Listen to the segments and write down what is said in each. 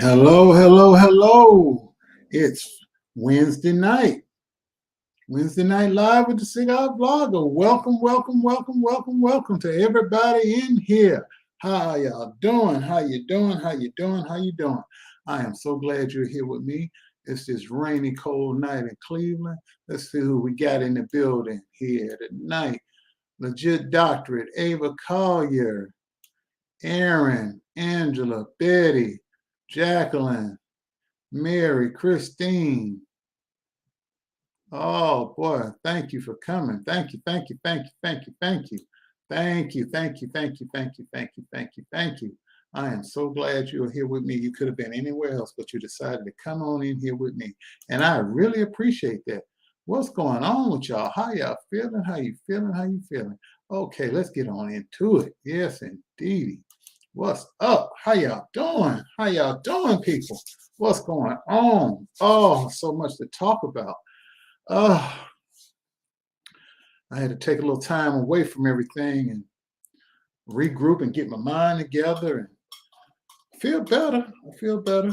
Hello, hello, hello. It's Wednesday night. Wednesday night live with the Cigar Blogger. Welcome, welcome, welcome, welcome, welcome to everybody in here. How y'all doing? How you doing? How you doing? How you doing? I am so glad you're here with me. It's this rainy, cold night in Cleveland. Let's see who we got in the building here tonight. Legit Doctorate, Ava Collier, Aaron, Angela, Betty, Jacqueline, Mary, Christine. Oh boy, thank you for coming. Thank you, thank you, thank you, thank you, thank you. Thank you, thank you, thank you, thank you, thank you, thank you, thank you. I am so glad you're here with me. You could have been anywhere else, but you decided to come on in here with me. And I really appreciate that. What's going on with y'all? How y'all feeling? How you feeling? How you feeling? Okay, let's get on into it. Yes, indeedy. What's up? How y'all doing? How y'all doing, people? What's going on? Oh, so much to talk about. Oh, I had to take a little time away from everything and regroup and get my mind together and feel better. I feel better.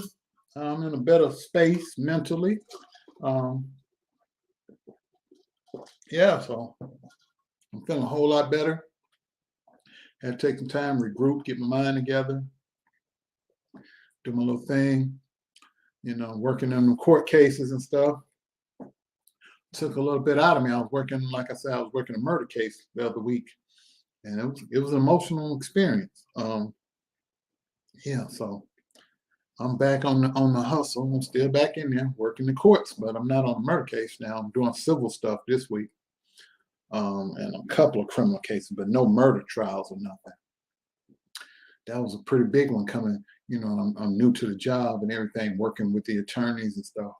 I'm in a better space mentally. Um, yeah, so I'm feeling a whole lot better. Had to take some time, regroup, get my mind together, do my little thing, working on the court cases and stuff. Took a little bit out of me. I was working, like I said, I was working a murder case the other week, and it was an emotional experience. Yeah, so I'm back on the hustle. I'm still back in there working the courts, but I'm not on a murder case now. I'm doing civil stuff this week, and a couple of criminal cases, but no murder trials or nothing. That was a pretty big one coming. I'm new to the job and everything, working with the attorneys and stuff,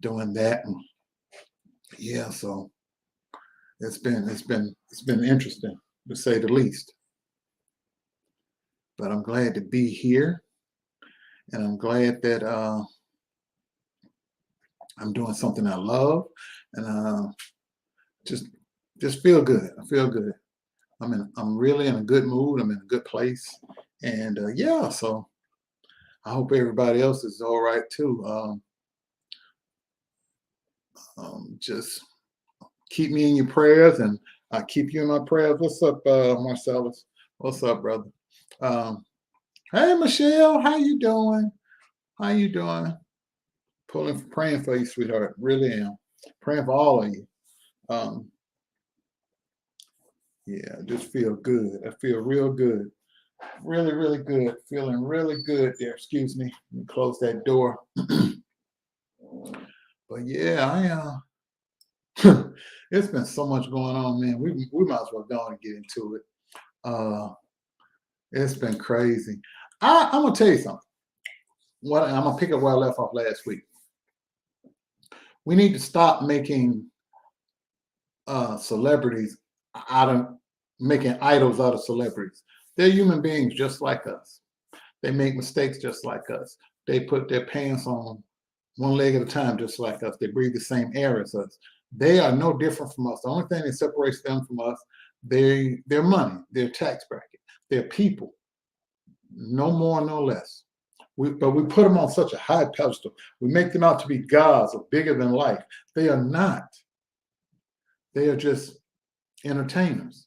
doing that. And yeah, so it's been interesting to say the least. But I'm glad to be here, and I'm glad that I'm doing something I love, and just feel good. I feel good. I'm really in a good mood. I'm in a good place, and yeah. So I hope everybody else is all right too. Just keep me in your prayers, and I keep you in my prayers. What's up, Marcellus? What's up, brother? Um, hey, Michelle, how you doing? How you doing? Praying for you, sweetheart. Really am praying for all of you. Um, yeah, I just feel good. I feel real good. Really, really good. Feeling really good there. Excuse me. Let me close that door. But yeah, it's been so much going on, man. We might as well go on and get into it. Uh, it's been crazy. I'm gonna tell you something. I'm gonna pick up where I left off last week. We need to stop making celebrities out of making idols out of celebrities. They're human beings just like us. They make mistakes just like us. They put their pants on one leg at a time just like us. They breathe the same air as us. They are no different from us. The only thing that separates them from us, their money, their tax bracket, their people. No more, no less. But we put them on such a high pedestal. We make them out to be gods or bigger than life. They are not. They are just entertainers.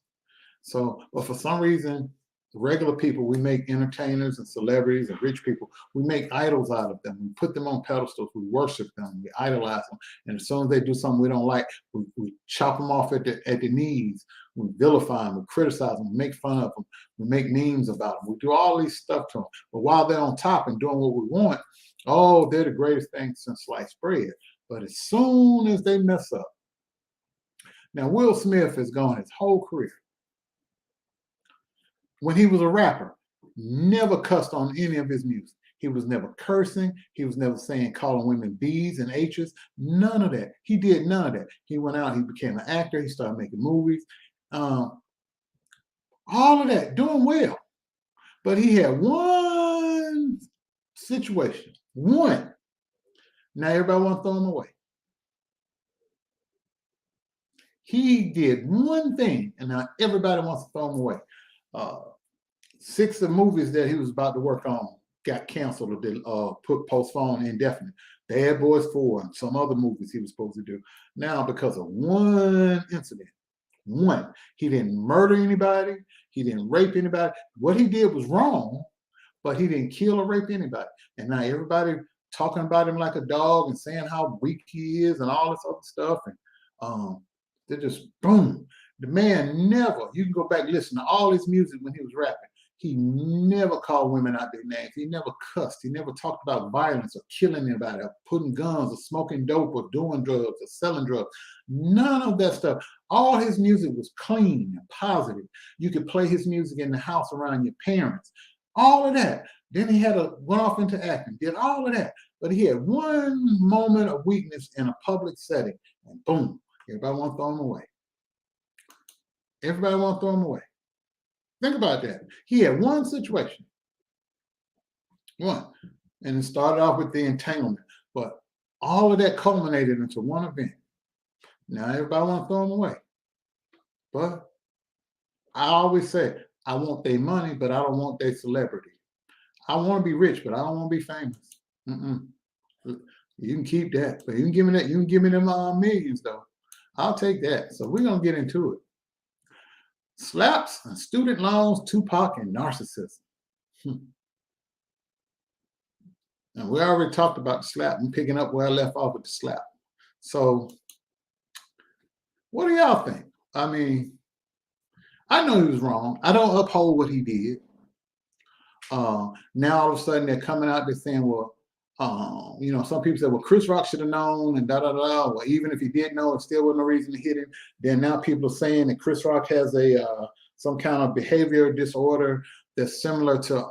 So, but for some reason, regular people, we make entertainers and celebrities and rich people, we make idols out of them. We put them on pedestals. We worship them. We idolize them. And as soon as they do something we don't like, we chop them off at the knees. We vilify them. We criticize them. We make fun of them. We make memes about them. We do all these stuff to them. But while they're on top and doing what we want, oh, they're the greatest thing since sliced bread. But as soon as they mess up, now Will Smith has gone his whole career. When he was a rapper, never cussed on any of his music. He was never cursing. He was never calling women B's and H's. None of that. He did none of that. He went out, he became an actor. He started making movies. All of that, doing well. But he had one situation. One. Now everybody wants to throw him away. He did one thing, and now everybody wants to throw him away. 6 of movies that he was about to work on got canceled or put postponed indefinite. Bad Boys 4 and some other movies he was supposed to do. Now, because of one incident, he didn't murder anybody, he didn't rape anybody. What he did was wrong, but he didn't kill or rape anybody. And now everybody talking about him like a dog and saying how weak he is and all this other stuff. And they're just boom. The man never, you can go back and listen to all his music when he was rapping. He never called women out their names. He never cussed. He never talked about violence or killing anybody or putting guns or smoking dope or doing drugs or selling drugs. None of that stuff. All his music was clean and positive. You could play his music in the house around your parents. All of that. Then he went off into acting, did all of that. But he had one moment of weakness in a public setting, and boom, everybody want to throw him away. Everybody want to throw him away. Think about that. He had one situation. One. And it started off with the entanglement. But all of that culminated into one event. Now everybody want to throw him away. But I always say, I want their money, but I don't want their celebrity. I want to be rich, but I don't want to be famous. You can keep that. But you can give me that. You can give me them millions, though. I'll take that. So we're going to get into it. Slaps and student loans, Tupac, and narcissism. And we already talked about the slap. I'm picking up where I left off with the slap. So what do y'all think? I mean, I know he was wrong. I don't uphold what he did. Now all of a sudden they're coming out, they're saying, well, some people say, well, Chris Rock should have known and da-da-da. Well, even if he did know, it still wasn't a reason to hit him. Then now people are saying that Chris Rock has some kind of behavior disorder that's similar to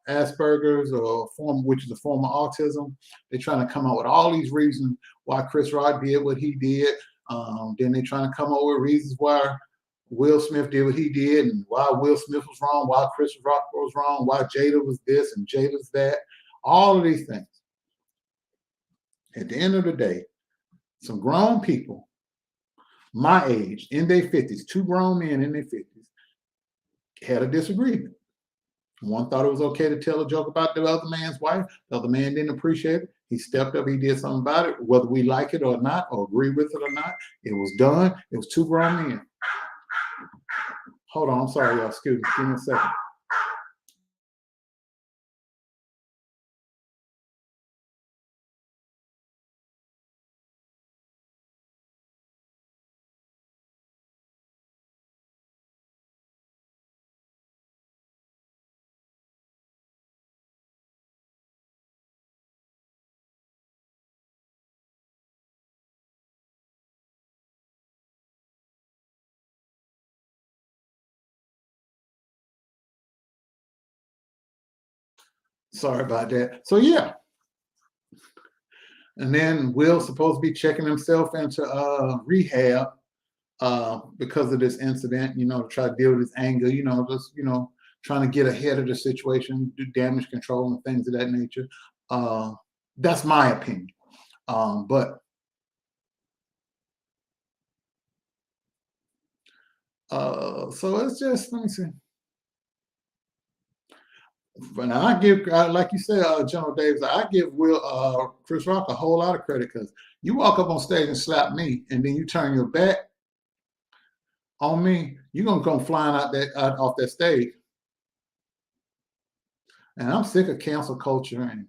Asperger's which is a form of autism. They're trying to come up with all these reasons why Chris Rock did what he did. Then they're trying to come up with reasons why Will Smith did what he did and why Will Smith was wrong, why Chris Rock was wrong, why Jada was this and Jada's that. All of these things. At the end of the day, some grown people, my age, in their 50s, two grown men in their 50s, had a disagreement. One thought it was okay to tell a joke about the other man's wife. The other man didn't appreciate it. He stepped up. He did something about it, whether we like it or not, or agree with it or not. It was done. It was two grown men. Hold on. I'm sorry, y'all. Excuse me. Give me a second. Sorry about that. So yeah. And then Will's supposed to be checking himself into rehab because of this incident, to try to deal with his anger, trying to get ahead of the situation, do damage control and things of that nature. That's my opinion. So it's just, let me see. But I give, like you said, General Davis, I give Chris Rock a whole lot of credit because you walk up on stage and slap me, and then you turn your back on me, you're gonna come flying out off that stage. And I'm sick of cancel culture and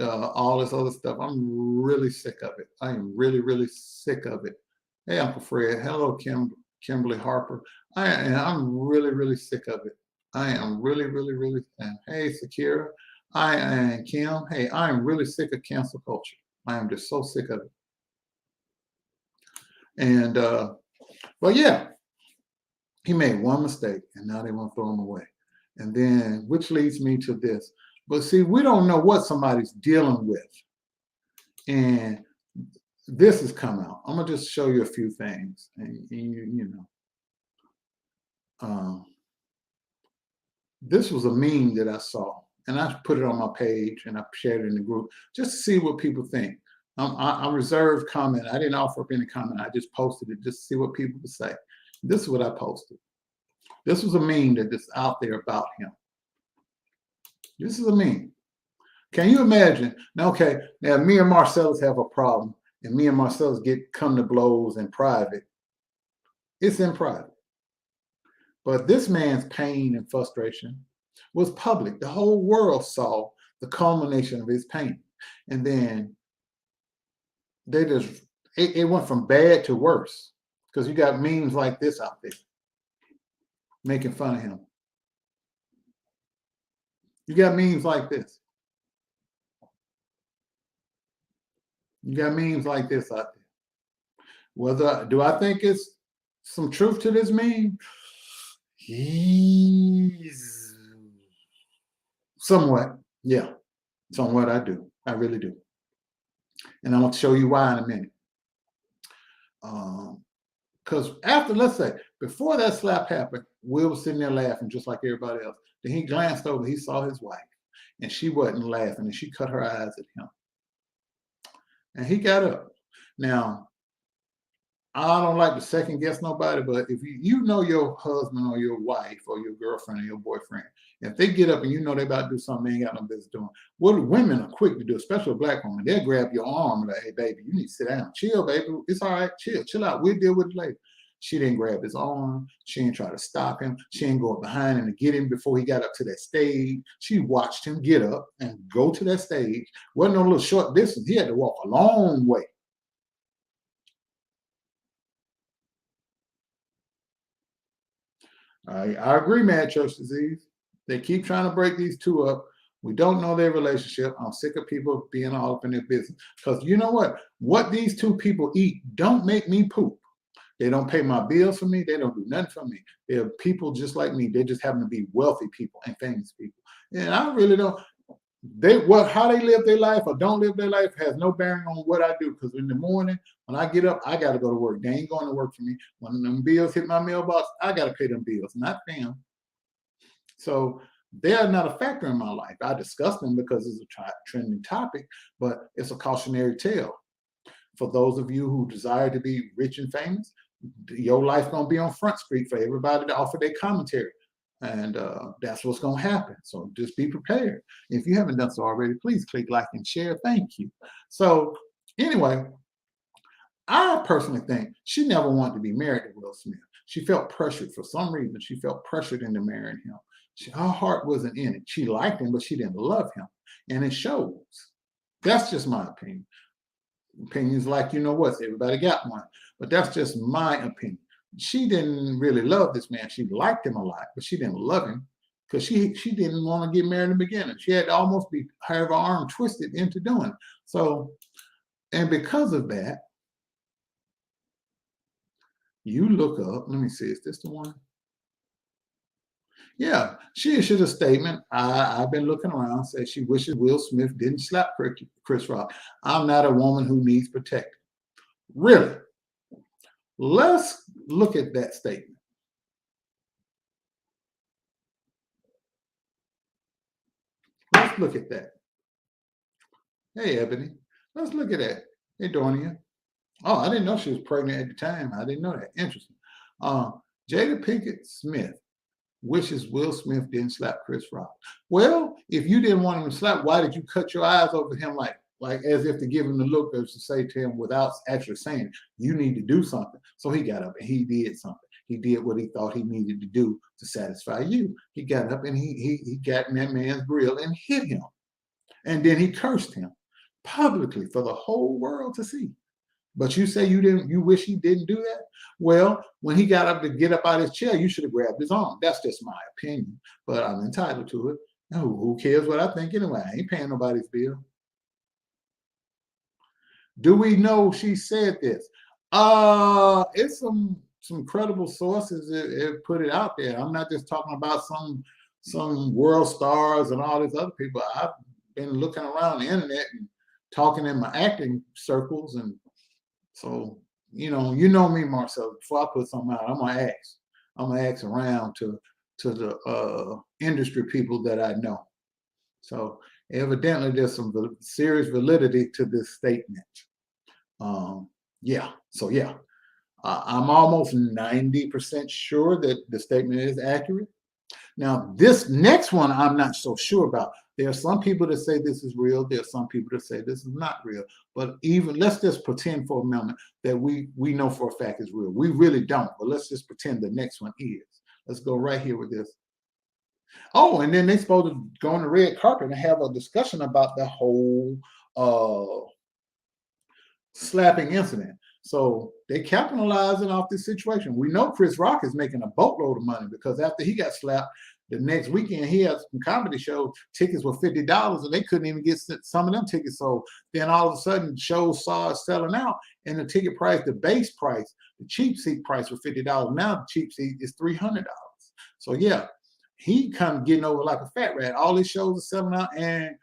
all this other stuff. I'm really sick of it. I am really, really sick of it. Hey, Uncle Fred. Hello, Kimberly Harper. I'm really, really sick of it. I am really, really, really. Hey, Sakira. I am Kim. Hey, I am really sick of cancel culture. I am just so sick of it. And well, yeah, he made one mistake, and now they want to throw him away. And then, which leads me to this. But see, we don't know what somebody's dealing with, and this has come out. I'm gonna just show you a few things, and this was a meme that I saw, and I put it on my page, and I shared it in the group just to see what people think. I reserved comment. I didn't offer up any comment. I just posted it just to see what people would say. This is what I posted. This was a meme that is out there about him. This is a meme. Can you imagine? Now, okay, now me and Marcellus have a problem, and me and Marcellus come to blows in private. It's in private. But this man's pain and frustration was public. The whole world saw the culmination of his pain. And then they just, it went from bad to worse because you got memes like this out there making fun of him. You got memes like this. You got memes like this out there. Whether do I think it's some truth to this meme? He's somewhat, yeah, somewhat I do. I really do. And I'm going to show you why in a minute. Because after, let's say, before that slap happened, Will was sitting there laughing just like everybody else. Then he glanced over, he saw his wife, and she wasn't laughing, and she cut her eyes at him. And he got up. Now, I don't like to second guess nobody, but if you know your husband or your wife or your girlfriend or your boyfriend, if they get up and you know they about to do something they ain't got no business doing, what women are quick to do, especially a black woman, they'll grab your arm and like, hey, baby, you need to sit down. Chill, baby. It's all right. Chill out. We'll deal with it later. She didn't grab his arm. She didn't try to stop him. She didn't go up behind him to get him before he got up to that stage. She watched him get up and go to that stage. Wasn't no little short distance. He had to walk a long way. I agree, Mad Church Disease. They keep trying to break these two up. We don't know their relationship. I'm sick of people being all up in their business. Because you know what? What these two people eat don't make me poop. They don't pay my bills for me. They don't do nothing for me. They're people just like me. They just happen to be wealthy people and famous people. And I really don't. How they live their life or don't live their life has no bearing on what I do. Because in the morning, when I get up, I got to go to work. They ain't going to work for me. When them bills hit my mailbox, I got to pay them bills, not them. So they're not a factor in my life. I discuss them because it's a trending topic, but it's a cautionary tale. For those of you who desire to be rich and famous, your life gonna be on Front Street for everybody to offer their commentary. And that's what's going to happen. So just be prepared. If you haven't done so already, please click like and share. Thank you. So anyway, I personally think she never wanted to be married to Will Smith. She felt pressured for some reason. She felt pressured into marrying him. Her heart wasn't in it. She liked him, but she didn't love him. And it shows. That's just my opinion. Opinions like, you know what, everybody got one. But that's just my opinion. She didn't really love this man. She liked him a lot, but she didn't love him because she didn't want to get married in the beginning. She had to almost have her arm twisted into doing it. So, and because of that, you look up, let me see, is this the one? Yeah, she issued a statement. I've been looking around, said she wishes Will Smith didn't slap Chris Rock. I'm not a woman who needs protection. Really? Let's look at that statement. Let's look at that. Hey, Ebony, let's look at that. Hey, Dornia. Oh, I didn't know she was pregnant at the time. I didn't know that. Interesting. Jada Pinkett Smith wishes Will Smith didn't slap Chris Rock. Well, if you didn't want him to slap, why did you cut your eyes over him like as if to give him the look as to say to him without actually saying, you need to do something? So he got up and he did something. He did what he thought he needed to do to satisfy you. He got up and he got in that man's grill and hit him. And then he cursed him publicly for the whole world to see. But you say you wish he didn't do that? Well, when he got up to get up out of his chair, you should have grabbed his arm. That's just my opinion, but I'm entitled to it. No, who cares what I think anyway? I ain't paying nobody's bill. Do we know she said this? It's some credible sources that put it out there. I'm not just talking about some world stars and all these other people. I've been looking around the internet and talking in my acting circles, and so you know me, Marcel. Before I put something out, I'm gonna ask around to the industry people that I know. So evidently, there's some serious validity to this statement. Yeah. So yeah, I'm almost 90% sure that the statement is accurate. Now, this next one, I'm not so sure about. There are some people that say this is real. There are some people that say this is not real. But even let's just pretend for a moment that we know for a fact it's real. We really don't, but let's just pretend the next one is. Let's go right here with this. Oh, and then they're supposed to go on the red carpet and have a discussion about the whole slapping incident. So they capitalizing off this situation. We know Chris Rock is making a boatload of money because after he got slapped, the next weekend he had some comedy shows. Tickets were $50, and they couldn't even get some of them tickets sold. Then all of a sudden, shows started selling out, and the ticket price, the base price, the cheap seat price was $50. Now the cheap seat is $300. So yeah, he kind of getting over like a fat rat. All his shows are selling out, and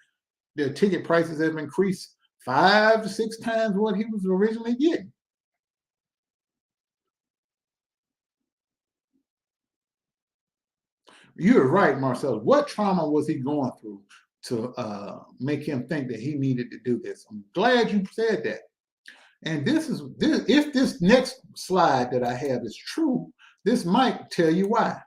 the ticket prices have increased 5 to 6 times what he was originally getting. You're right, Marcel. What trauma was he going through to make him think that he needed to do this? I'm glad you said that. And if this next slide that I have is true, this might tell you why.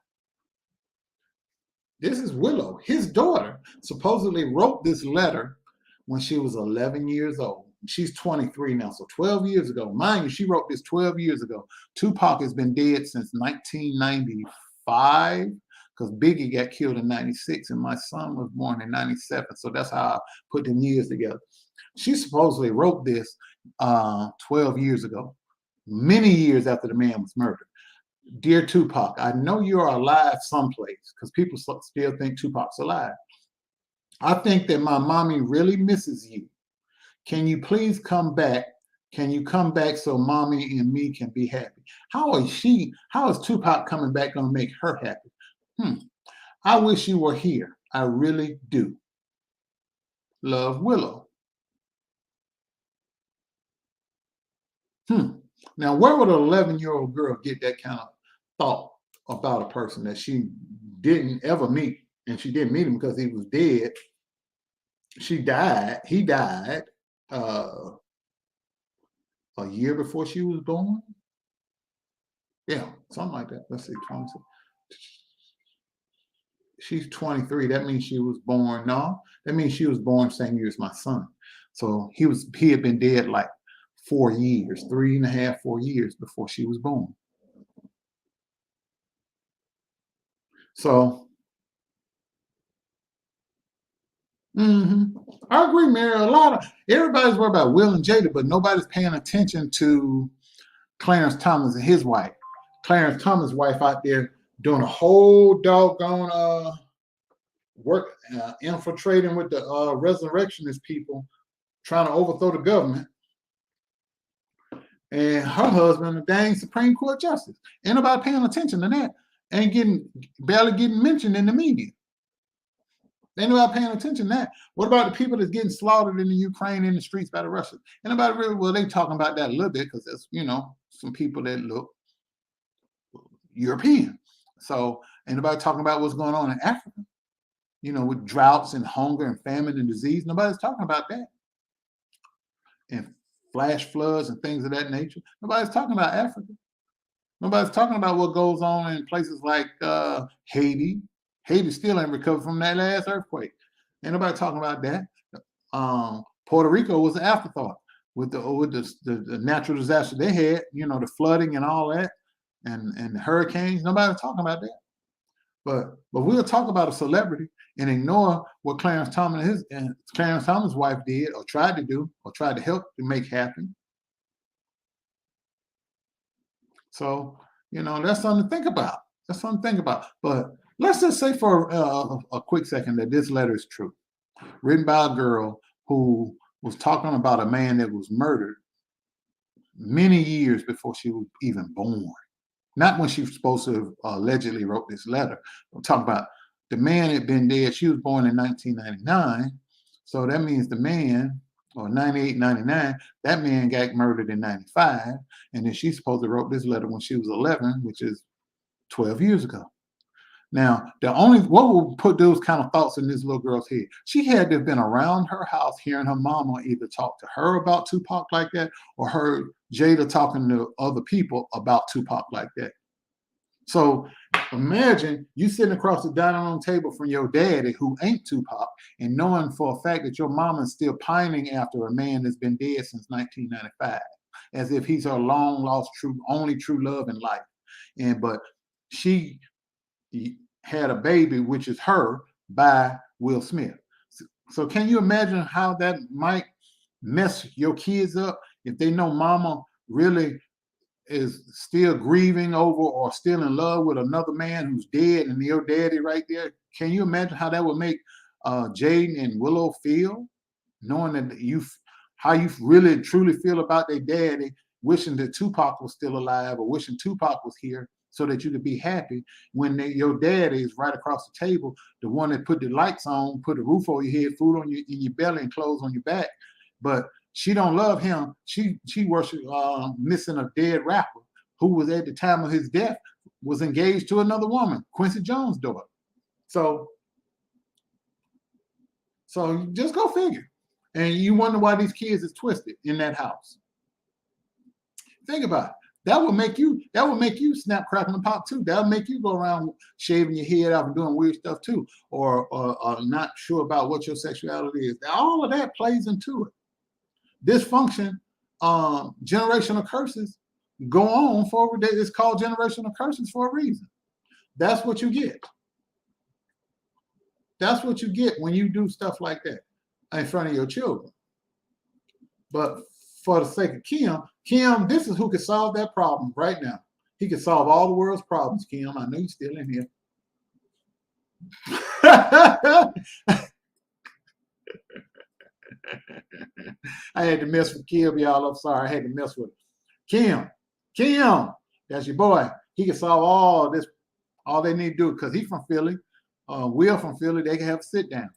This is Willow. His daughter supposedly wrote this letter when she was 11 years old. She's 23 now, so 12 years ago. Mind you, she wrote this 12 years ago. Tupac has been dead since 1995 because Biggie got killed in 96 and my son was born in 97. So that's how I put them years together. She supposedly wrote this 12 years ago, many years after the man was murdered. Dear Tupac, I know you're alive someplace because people still think Tupac's alive. I think that my mommy really misses you. Can you please come back? Can you come back so mommy and me can be happy? How is Tupac coming back going to make her happy? I wish you were here. I really do. Love, Willow. Now, where would an 11-year-old girl get that kind of thought about a person that she didn't ever meet? And she didn't meet him because he was dead. He died a year before she was born. Yeah, something like that. Let's see, 26. She's 23. That means she was born. No, that means she was born same year as my son. So he had been dead like 4 years, 3.5, 4 years before she was born. So I agree, Mary. Everybody's worried about Will and Jada, but nobody's paying attention to Clarence Thomas and his wife. Clarence Thomas' wife out there doing a whole doggone work, infiltrating with the resurrectionist people, trying to overthrow the government. And her husband, a dang Supreme Court justice. Ain't nobody paying attention to that. Barely getting mentioned in the media. Ain't nobody paying attention to that. What about the people that's getting slaughtered in the Ukraine in the streets by the Russians? Ain't nobody really, well, they talking about that a little bit because there's, some people that look European. So ain't nobody talking about what's going on in Africa, with droughts and hunger and famine and disease. Nobody's talking about that. And flash floods and things of that nature. Nobody's talking about Africa. Nobody's talking about what goes on in places like Haiti. Haiti still ain't recovered from that last earthquake. Ain't nobody talking about that. Puerto Rico was an afterthought with the natural disaster they had, the flooding and all that, and the hurricanes. Nobody's talking about that. But we'll talk about a celebrity and ignore what Clarence Thomas and Clarence Thomas' wife did or tried to do or tried to help to make happen. So, that's something to think about. But let's just say for a quick second that this letter is true. Written by a girl who was talking about a man that was murdered many years before she was even born. Not when she was supposed to have allegedly wrote this letter. I'm talking about the man had been dead. She was born in 1999. So that means the man, or 98, 99, that man got murdered in 95. And then she's supposed to wrote this letter when she was 11, which is 12 years ago. Now, what will put those kind of thoughts in this little girl's head? She had to have been around her house hearing her mama either talk to her about Tupac like that or heard Jada talking to other people about Tupac like that. So Imagine you sitting across the dining room table from your daddy who ain't Tupac and knowing for a fact that your mama is still pining after a man that's been dead since 1995, as if he's her long lost only true love in life. But she had a baby, which is her, by Will Smith. So can you imagine how that might mess your kids up if they know mama really is still grieving over or still in love with another man who's dead and your daddy right there? Can you imagine how that would make Jaden and Willow feel, knowing that how you really truly feel about their daddy, wishing that Tupac was still alive or wishing Tupac was here so that you could be happy when your daddy is right across the table, the one that put the lights on, put a roof over your head, food on in your belly, and clothes on your back. But she don't love him. She worships missing a dead rapper who was at the time of his death was engaged to another woman, Quincy Jones' daughter. So just go figure. And you wonder why these kids is twisted in that house. Think about it. That will make you snap, crackle, and pop too. That'll make you go around shaving your head off and doing weird stuff too, or not sure about what your sexuality is. All of that plays into it. Dysfunction, generational curses go on for it's called generational curses for a reason. That's what you get. That's what you get when you do stuff like that in front of your children. But for the sake of Kim, this is who could solve that problem right now. He could solve all the world's problems, Kim. I know you're still in here. I had to mess with Kim, y'all. I'm sorry. I had to mess with him. Kim, that's your boy. He can solve all this. All they need to do, because he's from Philly. Will from Philly. They can have a sit down.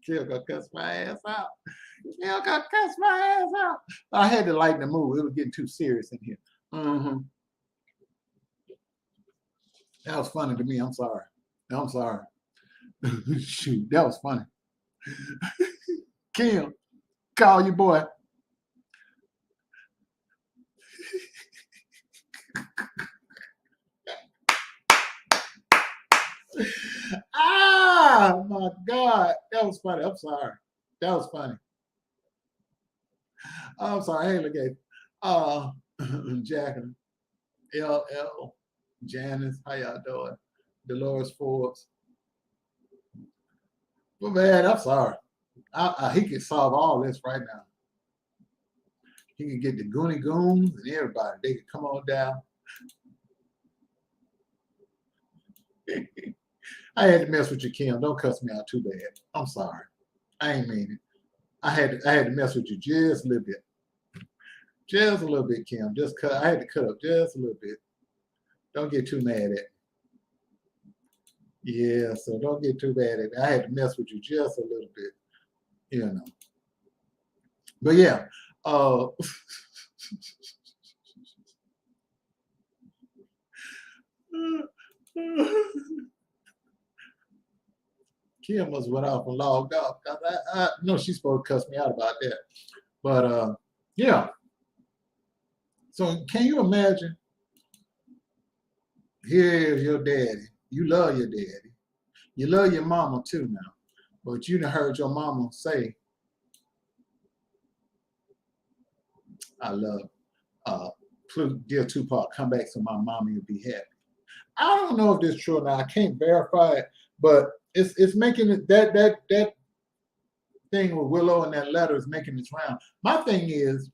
Kim gonna cuss my ass out. Kim gonna cuss my ass out. I had to lighten the mood. It was getting too serious in here. That was funny to me. I'm sorry. Shoot, that was funny. Kim, call your boy. Ah, my God. That was funny. I'm sorry. That was funny. I'm sorry. Hey, look at Jacqueline, LL, Janice, how y'all doing? Dolores Forbes. Well, man, I'm sorry. He can solve all this right now. He can get the Goonie Goons and everybody. They can come on down. I had to mess with you, Kim. Don't cuss me out too bad. I'm sorry. I ain't mean it. I had to mess with you just a little bit. Just a little bit, Kim. I had to cut up just a little bit. Don't get too mad at me. Yeah, so don't get too mad at me. I had to mess with you just a little bit, you know. But yeah, Kim must went off and logged off. I know she's supposed to cuss me out about that. But yeah. So can you imagine? Here's your daddy. You love your daddy. You love your mama too now. But you done heard your mama say, I love dear Tupac, come back so my mommy will be happy. I don't know if this is true or not. I can't verify it, but it's making it that thing with Willow and that letter is making its round. My thing is,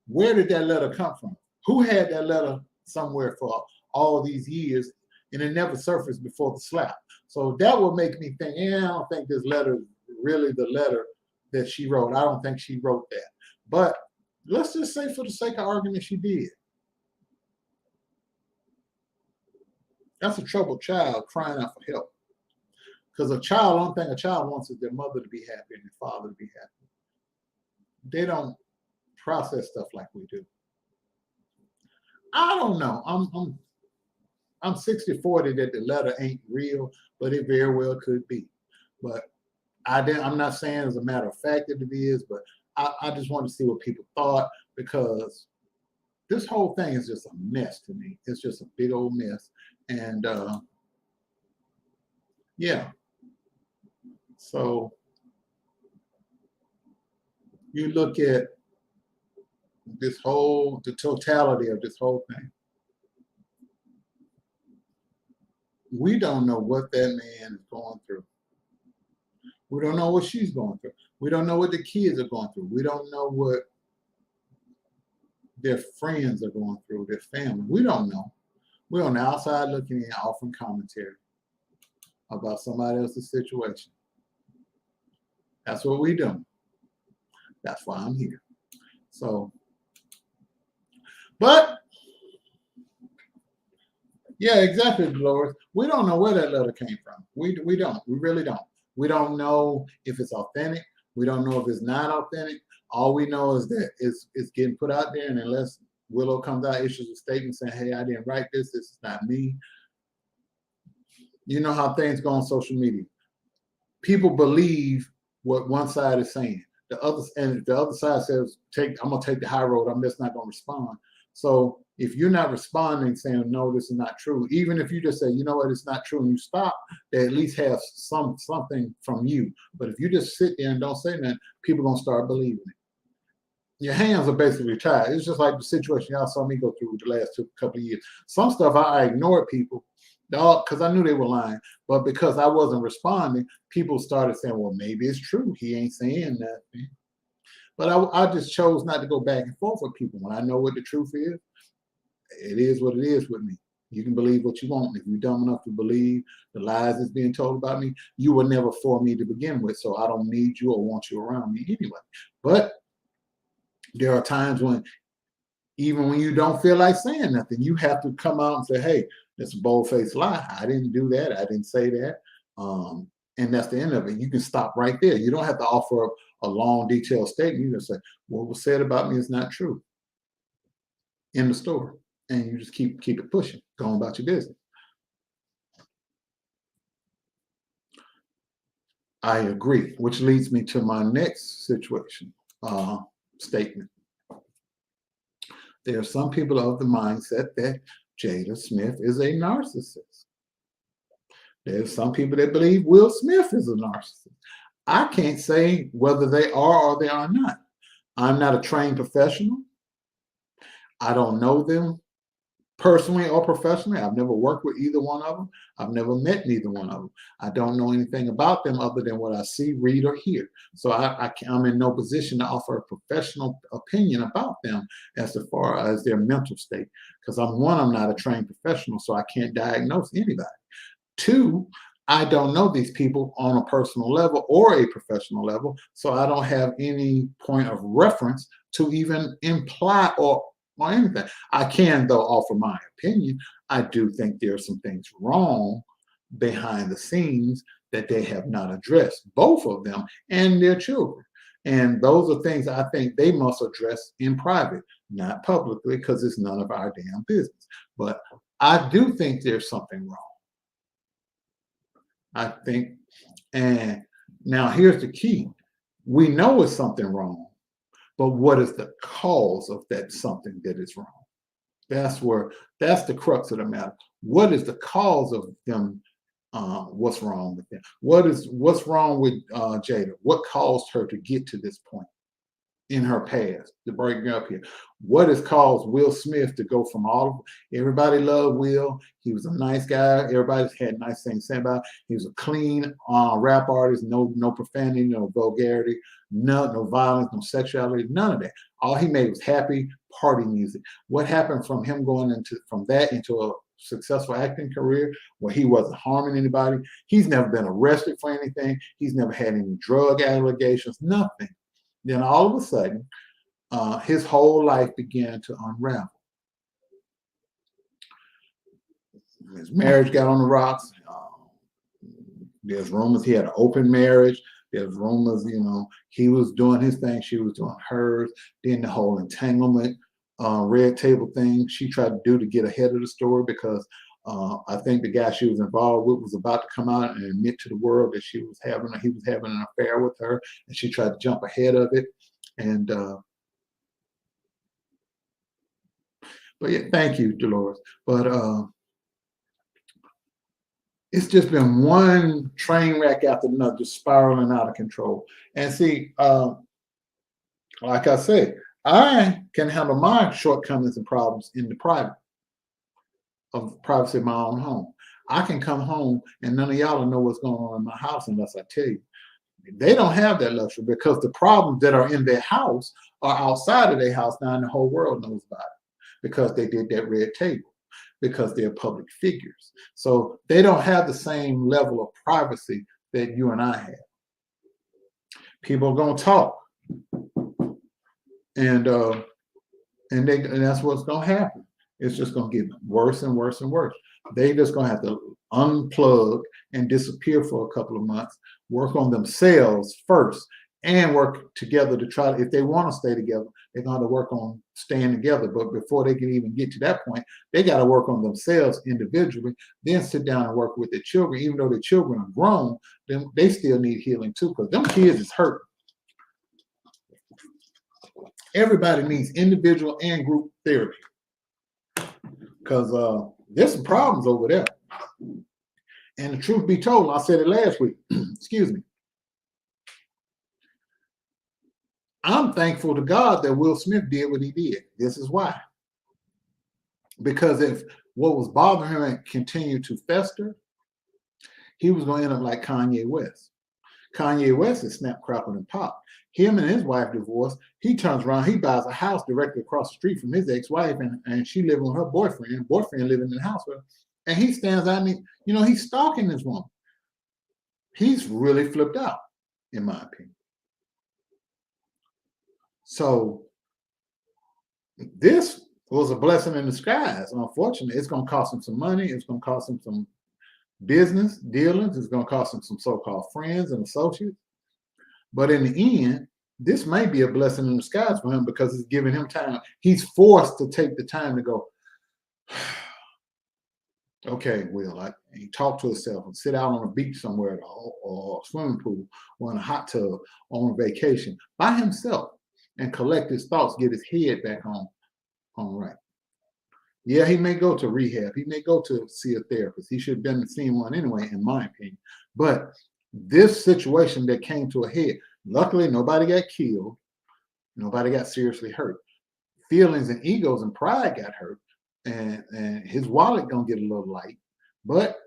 where did that letter come from? Who had that letter somewhere for all these years and it never surfaced before the slap? So that would make me think, I don't think this letter is really the letter that she wrote. I don't think she wrote that. But let's just say for the sake of argument, she did. That's a troubled child crying out for help. Because one thing a child wants is their mother to be happy and their father to be happy. They don't process stuff like we do. I don't know. I'm 60-40 that the letter ain't real, but it very well could be. But I'm not saying as a matter of fact that it is, but I just want to see what people thought, because this whole thing is just a mess to me. It's just a big old mess. And yeah, so you look at the totality of this whole thing. We don't know what that man is going through. We don't know what she's going through. We don't know what the kids are going through. We don't know what their friends are going through, their family. We don't know. We're on the outside looking in, offering commentary about somebody else's situation. That's what we do. That's why I'm here. So, but yeah, exactly, Dolores. We don't know where that letter came from. We don't. We really don't. We don't know if it's authentic. We don't know if it's not authentic. All we know is that it's getting put out there, and unless Willow comes out, issues a statement saying, "Hey, I didn't write this. This is not me." You know how things go on social media. People believe what one side is saying. The other side says, I'm gonna take the high road. I'm just not gonna respond. So if you're not responding, saying no, this is not true, even if you just say, you know what, it's not true, and you stop, they at least have something from you. But if you just sit there and don't say nothing, people are gonna start believing it. Your hands are basically tied. It's just like the situation y'all saw me go through the last couple of years. Some stuff I ignored people, because I knew they were lying. But because I wasn't responding, people started saying, well, maybe it's true. He ain't saying nothing. But I just chose not to go back and forth with people. When I know what the truth is, it is what it is with me. You can believe what you want. If you're dumb enough to believe the lies that's being told about me, you were never for me to begin with. So I don't need you or want you around me anyway. But there are times when, even when you don't feel like saying nothing, you have to come out and say, hey, that's a bold-faced lie. I didn't do that. I didn't say that. And that's the end of it. You can stop right there. You don't have to offer a long, detailed statement. You just say, what was said about me is not true. In the story. And you just keep it pushing, going about your business. I agree, which leads me to my next situation, statement. There are some people of the mindset that Jada Smith is a narcissist. There's some people that believe Will Smith is a narcissist. I can't say whether they are or they are not. I'm not a trained professional. I don't know them personally or professionally. I've never worked with either one of them. I've never met neither one of them. I don't know anything about them other than what I see, read, or hear. So I'm in no position to offer a professional opinion about them as far as their mental state. Because I'm not a trained professional, so I can't diagnose anybody. Two, I don't know these people on a personal level or a professional level, so I don't have any point of reference to even imply or anything. I can, though, offer my opinion. I do think there are some things wrong behind the scenes that they have not addressed, both of them and their children. And those are things I think they must address in private, not publicly, because it's none of our damn business. But I do think there's something wrong. I think, and now here's the key. We know it's something wrong, but what is the cause of that something that is wrong? That's the crux of the matter. What is the cause of them? What's wrong with them? What's wrong with Jada? What caused her to get to this point in her past to break up here? What has caused Will Smith to go from everybody loved Will? He was a nice guy. Everybody had nice things to say about him. He was a clean rap artist, no profanity, no vulgarity, no violence, no sexuality, none of that. All he made was happy party music. What happened from him going from that into a successful acting career where he wasn't harming anybody? He's never been arrested for anything. He's never had any drug allegations, nothing. Then all of a sudden, his whole life began to unravel. His marriage got on the rocks. There's rumors he had an open marriage. There's rumors, he was doing his thing, she was doing hers. Then the whole entanglement, red table thing she tried to do to get ahead of the story because I think the guy she was involved with was about to come out and admit to the world that he was having an affair with her, and she tried to jump ahead of it. And But yeah, thank you, Dolores. But it's just been one train wreck after another, just spiraling out of control. And see, like I say, I can handle my shortcomings and problems in the privacy of my own home. I can come home and none of y'all will know what's going on in my house unless I tell you. They don't have that luxury because the problems that are in their house are outside of their house now, and the whole world knows about it because they did that red table, because they're public figures. So they don't have the same level of privacy that you and I have. People are gonna talk, and that's what's gonna happen. It's just gonna get worse and worse and worse. They just gonna have to unplug and disappear for a couple of months, work on themselves first, and work together to try to, if they want to stay together, they're going to work on staying together. But before they can even get to that point, they got to work on themselves individually, then sit down and work with their children. Even though the children are grown, then they still need healing too, because them kids is hurt. Everybody needs individual and group therapy, because there's some problems over there. And the truth be told, I said it last week, excuse me, I'm thankful to God that Will Smith did what he did. This is why. Because if what was bothering him and continued to fester, he was going to end up like Kanye West. Kanye West is snap, crackle, and pop. Him and his wife divorced. He turns around, he buys a house directly across the street from his ex-wife, and she living with her boyfriend. Boyfriend living in the house with her. And he stands out and he's stalking this woman. He's really flipped out, in my opinion. So this was a blessing in disguise. Unfortunately, it's going to cost him some money. It's going to cost him some business dealings. It's going to cost him some so-called friends and associates. But in the end, this may be a blessing in disguise for him because it's giving him time. He's forced to take the time to go, okay, Will, he talk to himself and sit out on a beach somewhere or a swimming pool or in a hot tub on vacation by himself and collect his thoughts, get his head back on right. Yeah, he may go to rehab. He may go to see a therapist. He should have been seeing one anyway, in my opinion. But this situation that came to a head, luckily nobody got killed. Nobody got seriously hurt. Feelings and egos and pride got hurt. And his wallet gonna get a little light. But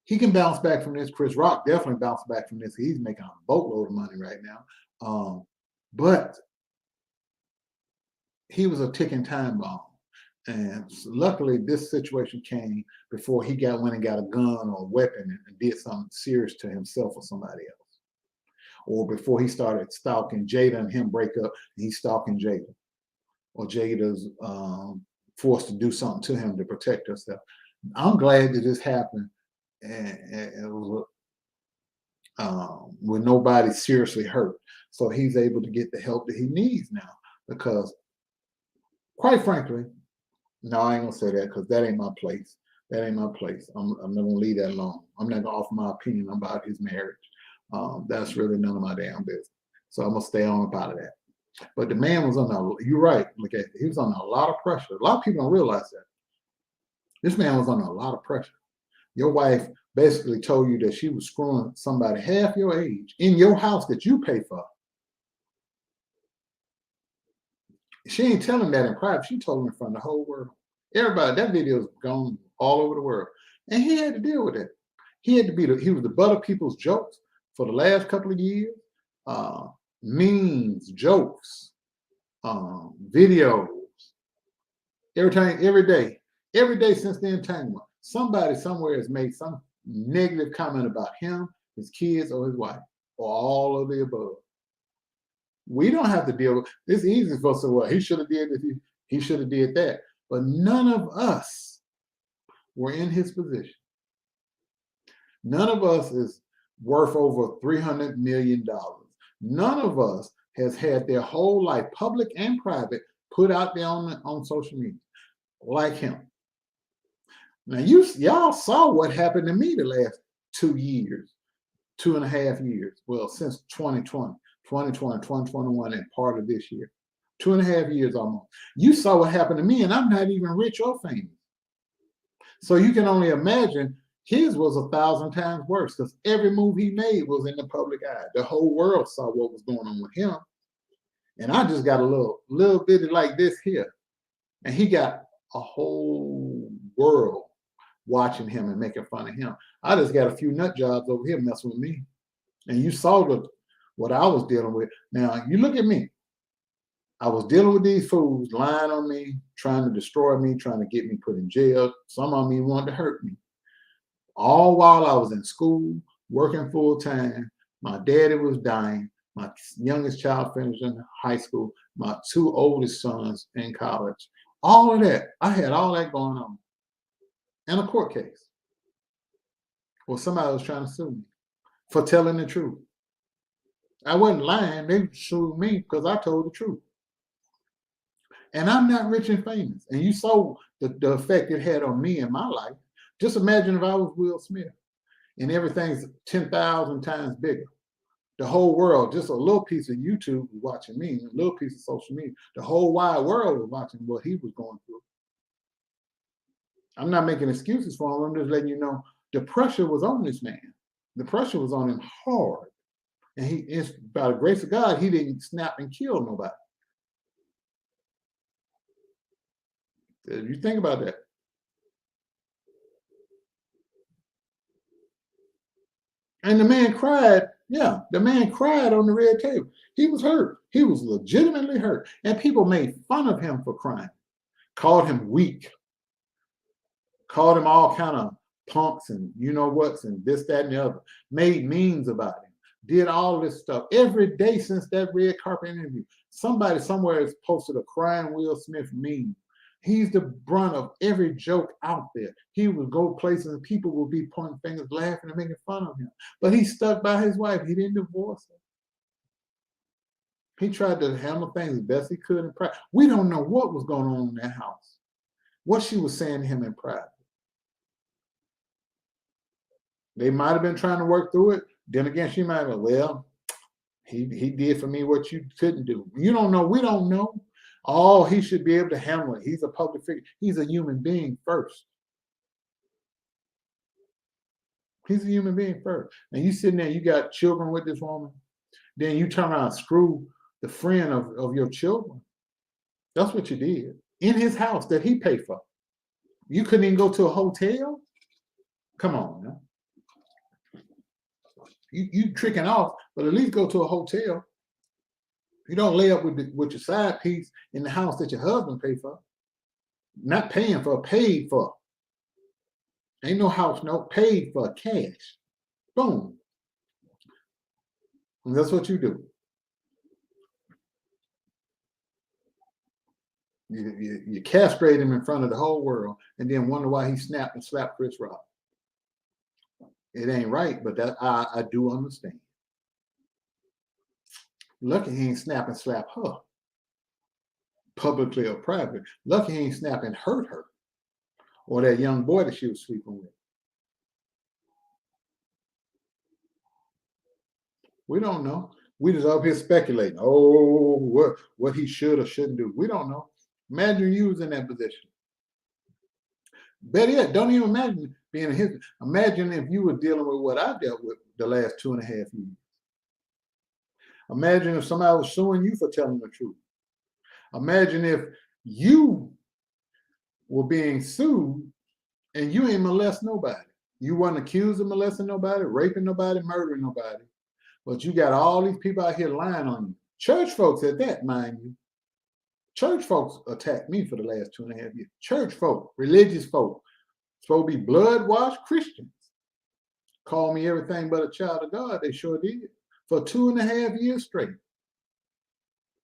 he can bounce back from this. Chris Rock definitely bounced back from this. He's making a boatload of money right now. But he was a ticking time bomb. And luckily, this situation came before he went and got a gun or a weapon and did something serious to himself or somebody else. Or before he started stalking Jada and him break up, and he's stalking Jada. Or Jada's forced to do something to him to protect herself. I'm glad that this happened and with nobody seriously hurt. So he's able to get the help that he needs now. Because, quite frankly, no, I ain't gonna say that because that ain't my place. That ain't my place. I'm not gonna leave that alone. I'm not gonna offer my opinion about his marriage. That's really none of my damn business. So I'm gonna stay on about that. But the man was you're right. Look at it. He was under a lot of pressure. A lot of people don't realize that. This man was under a lot of pressure. Your wife basically told you that she was screwing somebody half your age in your house that you pay for. She ain't telling that in private. She told him in front of the whole world. Everybody, that video is gone all over the world. And he had to deal with it. He had to he was the butt of people's jokes for the last couple of years. Memes, jokes, videos, every day since the entanglement, somebody somewhere has made some negative comment about him, his kids, or his wife, or all of the above. We don't have to deal with it's easy for us to say, well, he should have did this, he should have did that. But none of us were in his position. None of us is worth over $300 million. None of us has had their whole life, public and private, put out there on social media like him. Now, y'all saw what happened to me the last 2 years, 2.5 years. Well, since 2020, 2021, and part of this year. 2.5 years almost. You saw what happened to me, and I'm not even rich or famous. So you can only imagine his was 1,000 times worse because every move he made was in the public eye. The whole world saw what was going on with him. And I just got a little bitty like this here. And he got a whole world watching him and making fun of him. I just got a few nut jobs over here messing with me. And you saw what I was dealing with. Now, you look at me. I was dealing with these fools lying on me, trying to destroy me, trying to get me put in jail. Some of them wanted to hurt me. All while I was in school, working full time. My daddy was dying. My youngest child finished in high school. My 2 oldest sons in college. All of that. I had all that going on. And a court case. Well, somebody was trying to sue me for telling the truth. I wasn't lying. They sued me because I told the truth. And I'm not rich and famous. And you saw the effect it had on me in my life. Just imagine if I was Will Smith and everything's 10,000 times bigger. The whole world, just a little piece of YouTube was watching me, a little piece of social media. The whole wide world was watching what he was going through. I'm not making excuses for him. I'm just letting you know the pressure was on this man. The pressure was on him hard. And by the grace of God, he didn't snap and kill nobody. You think about that. And the man cried. Yeah, the man cried on the red table. He was hurt. He was legitimately hurt. And people made fun of him for crying, called him weak, called him all kind of punks and you know what's and this, that, and the other, made memes about him, did all this stuff. Every day since that red carpet interview, somebody somewhere has posted a crying Will Smith meme. He's the brunt of every joke out there. He would go places and people would be pointing fingers, laughing and making fun of him. But he stuck by his wife. He didn't divorce her. He tried to handle things as best he could in private. We don't know what was going on in that house, what she was saying to him in private. They might have been trying to work through it. Then again, she might have, well, he did for me what you couldn't do. You don't know. We don't know. Oh, he should be able to handle it. He's a public figure. He's a human being first. He's a human being first. And you sitting there, you got children with this woman. Then you turn around and screw the friend of your children. That's what you did. In his house that he paid for. You couldn't even go to a hotel? Come on now. You tricking off, but at least go to a hotel. You don't lay up with your side piece in the house that your husband paid for. Not paying for, paid for. Ain't no house, no, paid for, cash. Boom. And that's what you do. You castrate him in front of the whole world and then wonder why he snapped and slapped Chris Rock. It ain't right, but that I do understand. Lucky he ain't snap and slap her, publicly or privately. Lucky he ain't snap and hurt her, or that young boy that she was sleeping with. We don't know. We just up here speculating. Oh, what he should or shouldn't do. We don't know. Imagine you was in that position. Better yet, don't even imagine being in his. Imagine if you were dealing with what I dealt with the last 2.5 years. Imagine if somebody was suing you for telling the truth. Imagine if you were being sued and you ain't molest nobody. You weren't accused of molesting nobody, raping nobody, murdering nobody. But you got all these people out here lying on you. Church folks at that, mind you. Church folks attacked me for the last 2.5 years. Church folk, religious folk, supposed to be blood-washed Christians. Call me everything but a child of God. They sure did. For 2.5 years straight.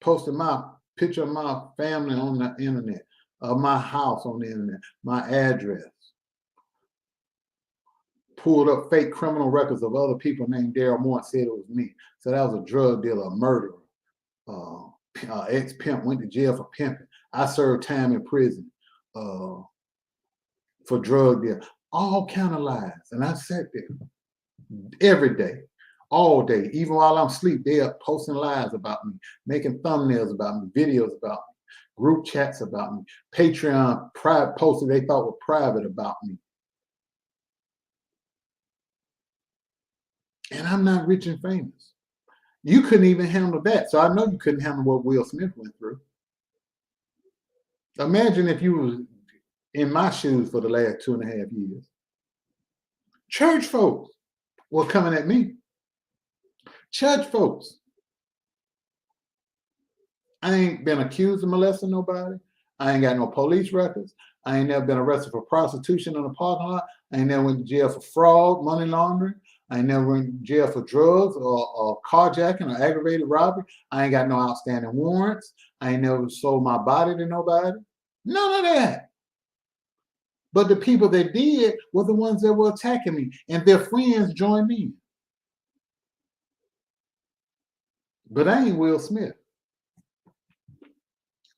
Posted my picture of my family on the internet, of my house on the internet, my address. Pulled up fake criminal records of other people named Daryl Moore and said it was me. So that was a drug dealer, a murderer. Ex-pimp, went to jail for pimping. I served time in prison for drug deal. All kind of lies. And I sat there every day. all day. Even while I'm asleep, they are posting lies about me, making thumbnails about me, videos about me, group chats about me, Patreon private posts they thought were private about me. And I'm not rich and famous. You couldn't even handle that. So I know you couldn't handle what Will Smith went through. Imagine if you was in my shoes for the last 2.5 years. Church folks were coming at me. Church folks. I ain't been accused of molesting nobody. I ain't got no police records. I ain't never been arrested for prostitution in a parking lot. I ain't never went to jail for fraud, money laundering. I ain't never went to jail for drugs or carjacking or aggravated robbery. I ain't got no outstanding warrants. I ain't never sold my body to nobody. None of that. But the people that did were the ones that were attacking me, and their friends joined me. But I ain't Will Smith.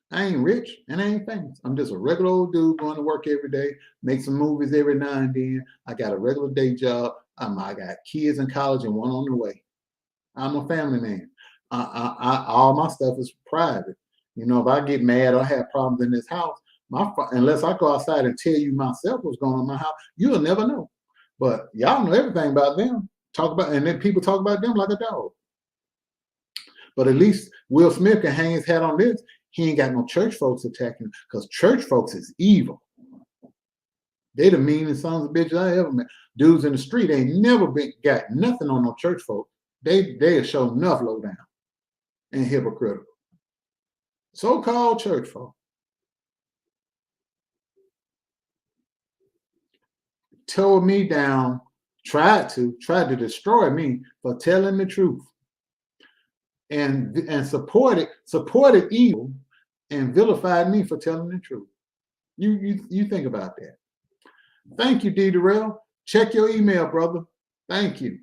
I ain't rich and I ain't famous. I'm just a regular old dude going to work every day, make some movies every now and then. I got a regular day job. I got kids in college and one on the way. I'm a family man. All my stuff is private. You know, if I get mad or have problems in this house, unless I go outside and tell you myself what's going on in my house, you'll never know. But y'all know everything about them. And then people talk about them like a dog. But at least Will Smith can hang his hat on this. He ain't got no church folks attacking him because church folks is evil. They the meanest sons of bitches I ever met. Dudes in the street ain't never got nothing on no church folks. They show enough low down and hypocritical. So-called church folk. Tore me down, tried to destroy me for telling the truth. And supported evil and vilified me for telling the truth. You think about that. Thank you, D. Durrell. Check your email, brother. Thank you,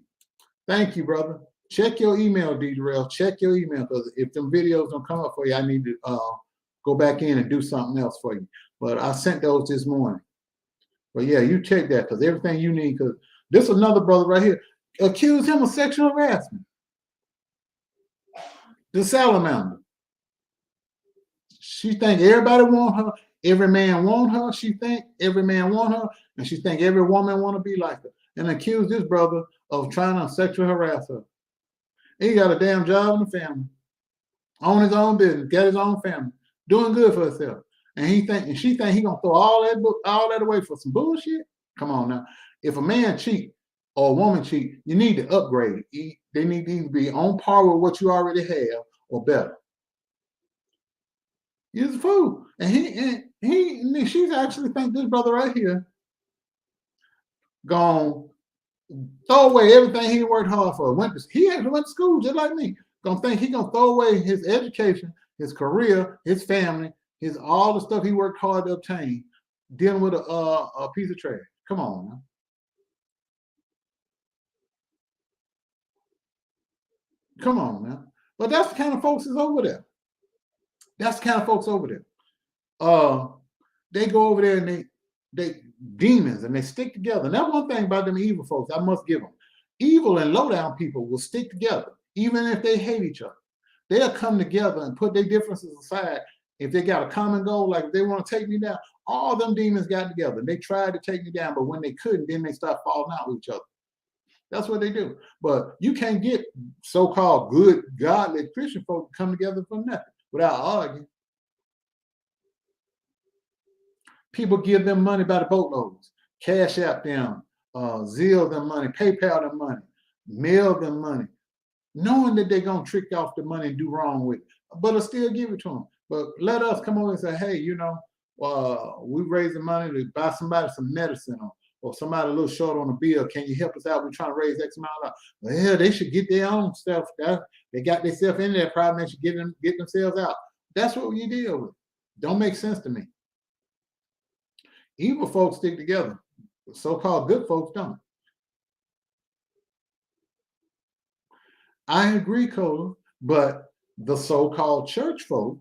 brother. Check your email, D. Durrell. Check your email, because if them videos don't come up for you, I need to go back in and do something else for you. But I sent those this morning. But yeah, you check that, because everything you need. Because this another brother right here accused him of sexual harassment. The salamander. She think everybody want her. Every man want her. She think every man want her, and she think every woman want to be like her. And accuse this brother of trying to sexually harass her. He got a damn job in the family, own his own business, got his own family, doing good for himself. And she think he gonna throw all that away for some bullshit. Come on now. If a man cheat or a woman cheat, you need to upgrade. They need to either be on par with what you already have or better. He's a fool. And she's actually think this brother right here gonna throw away everything he worked hard for. He actually went to school just like me. Gonna think he gonna throw away his education, his career, his family, all the stuff he worked hard to obtain, dealing with a piece of trash. Come on now. Come on now. But that's the kind of folks that's over there. That's the kind of folks over there. They go over there and they demons and they stick together. And that's one thing about them evil folks, I must give them. Evil and low down people will stick together, even if they hate each other. They'll come together and put their differences aside. If they got a common goal, like if they want to take me down, all them demons got together. They tried to take me down, but when they couldn't, then they start falling out with each other. That's what they do. But you can't get so-called good, godly Christian folk to come together for nothing without arguing. People give them money by the boatloads, cash out them, Zelle them money, PayPal them money, mail them money, knowing that they're going to trick off the money and do wrong with it, but I'll still give it to them. But let us come over and say, hey, we raised the money to buy somebody some medicine or somebody a little short on a bill. Can you help us out? We're trying to raise X amount of dollars. Well, they should get their own stuff. They got themselves in that problem. They should get themselves out. That's what you deal with. Don't make sense to me. Evil folks stick together. So-called good folks don't. I agree, Cola, but the so-called church folk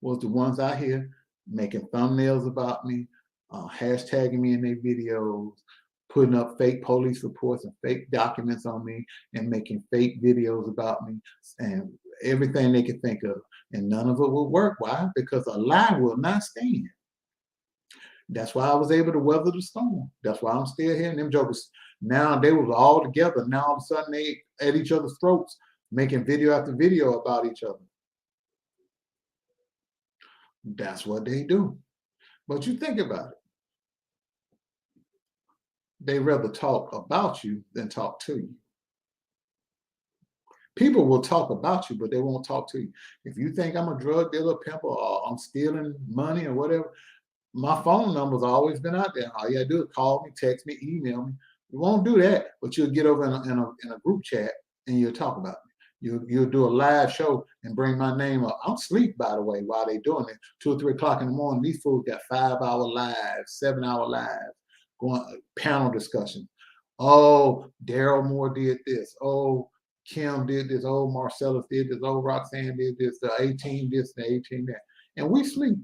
was the ones out here making thumbnails about me, hashtagging me in their videos, putting up fake police reports and fake documents on me and making fake videos about me and everything they could think of. And none of it will work. Why? Because a lie will not stand. That's why I was able to weather the storm. That's why I'm still here. And them jokers, now they was all together. Now all of a sudden they at each other's throats, making video after video about each other. That's what they do. But you think about it. They rather talk about you than talk to you. People will talk about you, but they won't talk to you. If you think I'm a drug dealer, pimp, or I'm stealing money or whatever, my phone number's always been out there. All you gotta do is call me, text me, email me. You won't do that, but you'll get over in a group chat and you'll talk about me. You'll do a live show and bring my name up. I'm asleep, by the way, while they doing it. 2 or 3 o'clock in the morning, these fools got 5-hour lives, 7-hour lives, going panel discussion. Oh, Daryl Moore did this. Oh, Kim did this. Oh, Marcellus did this. Oh, Roxanne did this. The 18 this, the 18 that. And we sleep.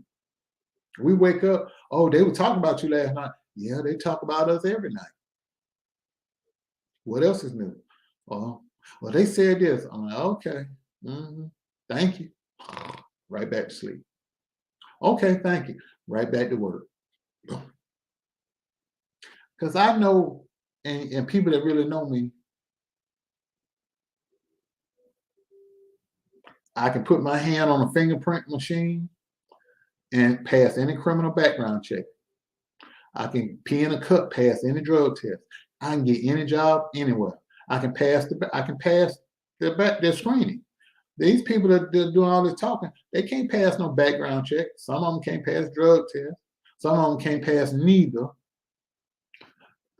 We wake up. Oh, they were talking about you last night. Yeah, they talk about us every night. What else is new? Oh, well, they said this. I'm like, okay. Thank you. Right back to sleep. Okay, thank you. Right back to work. Because I know, and people that really know me, I can put my hand on a fingerprint machine and pass any criminal background check. I can pee in a cup, pass any drug test. I can get any job anywhere. I can pass their screening. These people that are doing all this talking, they can't pass no background check. Some of them can't pass drug tests. Some of them can't pass neither.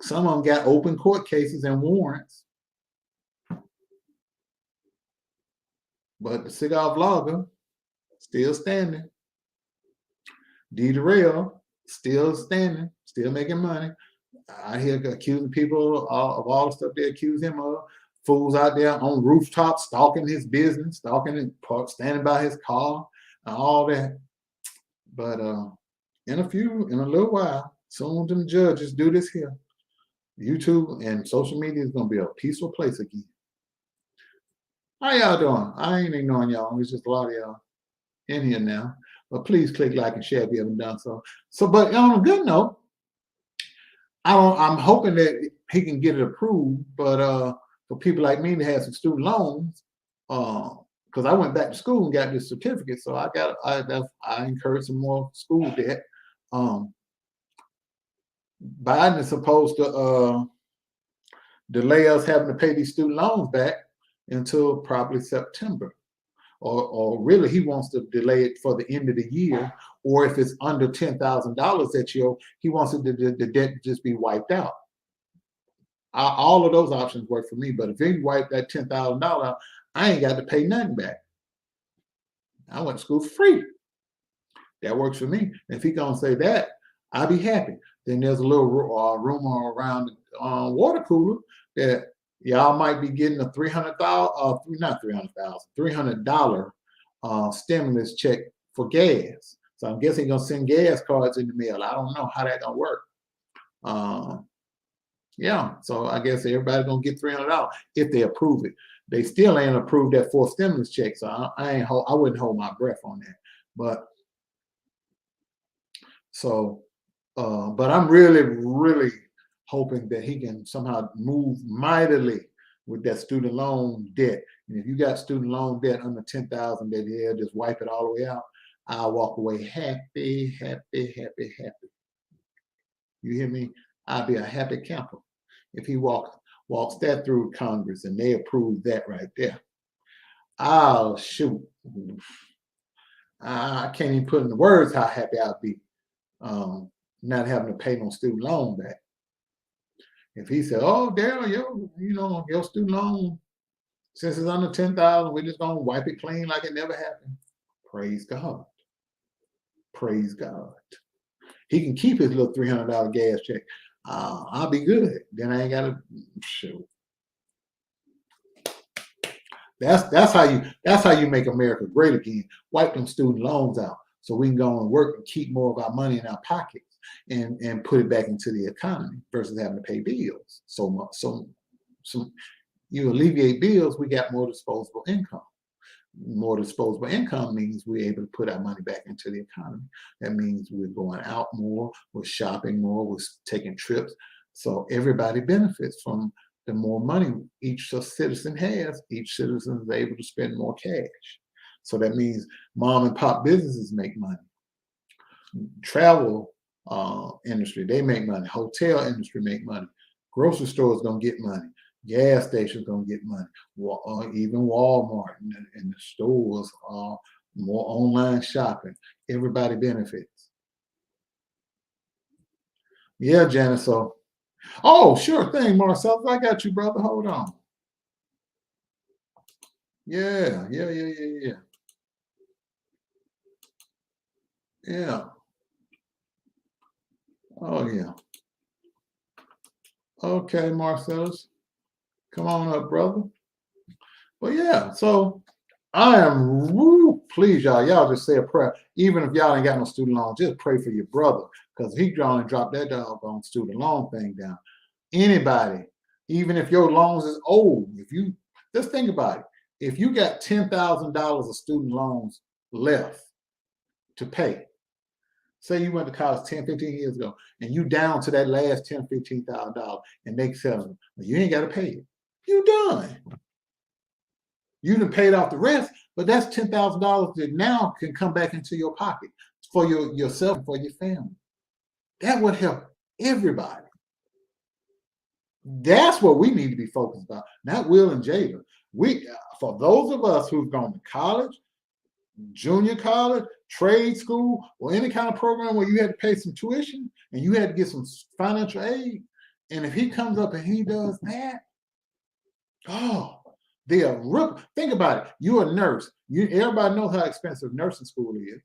Some of them got open court cases and warrants. But the Cigar vlogger, still standing. D. Darrell, still standing, still making money. I hear accusing people of all the stuff they accuse him of. Fools out there on rooftops stalking his business, stalking and standing by his car, and all that. But in a little while, soon them judges do this here. YouTube and social media is gonna be a peaceful place again. How y'all doing? I ain't ignoring y'all. It's just a lot of y'all in here now. But please click like and share if you haven't done so. But on a good note, I'm hoping that he can get it approved. But for people like me that have some student loans, because I went back to school and got this certificate, so I incurred some more school debt. Biden is supposed to delay us having to pay these student loans back until probably September. Or really, he wants to delay it for the end of the year, or if it's under $10,000 that year, he wants the debt to just be wiped out. All of those options work for me, but if he wipe that $10,000 out, I ain't got to pay nothing back. I went to school for free. That works for me. If he gonna say that, I'll be happy. Then there's a little rumor around the water cooler that y'all might be getting a $300 stimulus check for gas. So I'm guessing gonna send gas cards in the mail. I don't know how that gonna work. Yeah, so I guess everybody gonna get $300 if they approve it. They still ain't approved that 4th stimulus check, so I wouldn't hold my breath on that. But I'm really, really hoping that he can somehow move mightily with that student loan debt. And if you got student loan debt under $10,000, that he'll just wipe it all the way out. I'll walk away happy, happy, happy, happy. You hear me? I'll be a happy camper if he walks that through Congress and they approve that right there. Oh, shoot. I can't even put into words how happy I'll be not having to pay no student loan back. If he said, "Oh, Daryl, your student loan, since it's under $10,000, we're just gonna wipe it clean like it never happened." Praise God. Praise God. He can keep his little $300 gas check. I'll be good. Then I ain't gotta shoot. That's how you make America great again. Wipe them student loans out so we can go and work and keep more of our money in our pockets. and put it back into the economy versus having to pay bills so much. So you alleviate bills, we got more disposable income. More disposable income means we're able to put our money back into the economy. That means we're going out more, we're shopping more, we're taking trips. So everybody benefits from the more money each citizen has. Each citizen is able to spend more cash. So that means mom and pop businesses make money. Travel industry, they make money. Hotel industry make money. Grocery stores gonna get money. Gas stations gonna get money. Even Walmart and the stores, more online shopping. Everybody benefits. Yeah, Janice. So, oh, sure thing, Marcellus. I got you, brother. Hold on. Yeah. Yeah. Oh, yeah. Okay, Marcellus. Come on up, brother. Well, yeah. So I am please, y'all. Y'all just say a prayer. Even if y'all ain't got no student loan, just pray for your brother because he only dropped that doggone student loan thing down. Anybody, even if your loans is old, if you just think about it, if you got $10,000 of student loans left to pay, say you went to college 10, 15 years ago, and you down to that last $10,000, $15,000, and they tell you, well, you ain't got to pay it. You done. You done paid off the rest, but that's $10,000 that now can come back into your pocket for yourself and for your family. That would help everybody. That's what we need to be focused about, not Will and Jada. For those of us who've gone to college, junior college, trade school, or any kind of program where you had to pay some tuition and you had to get some financial aid, and if he comes up and he does that, they are rip. Think about it. You're a nurse. Everybody knows how expensive nursing school is.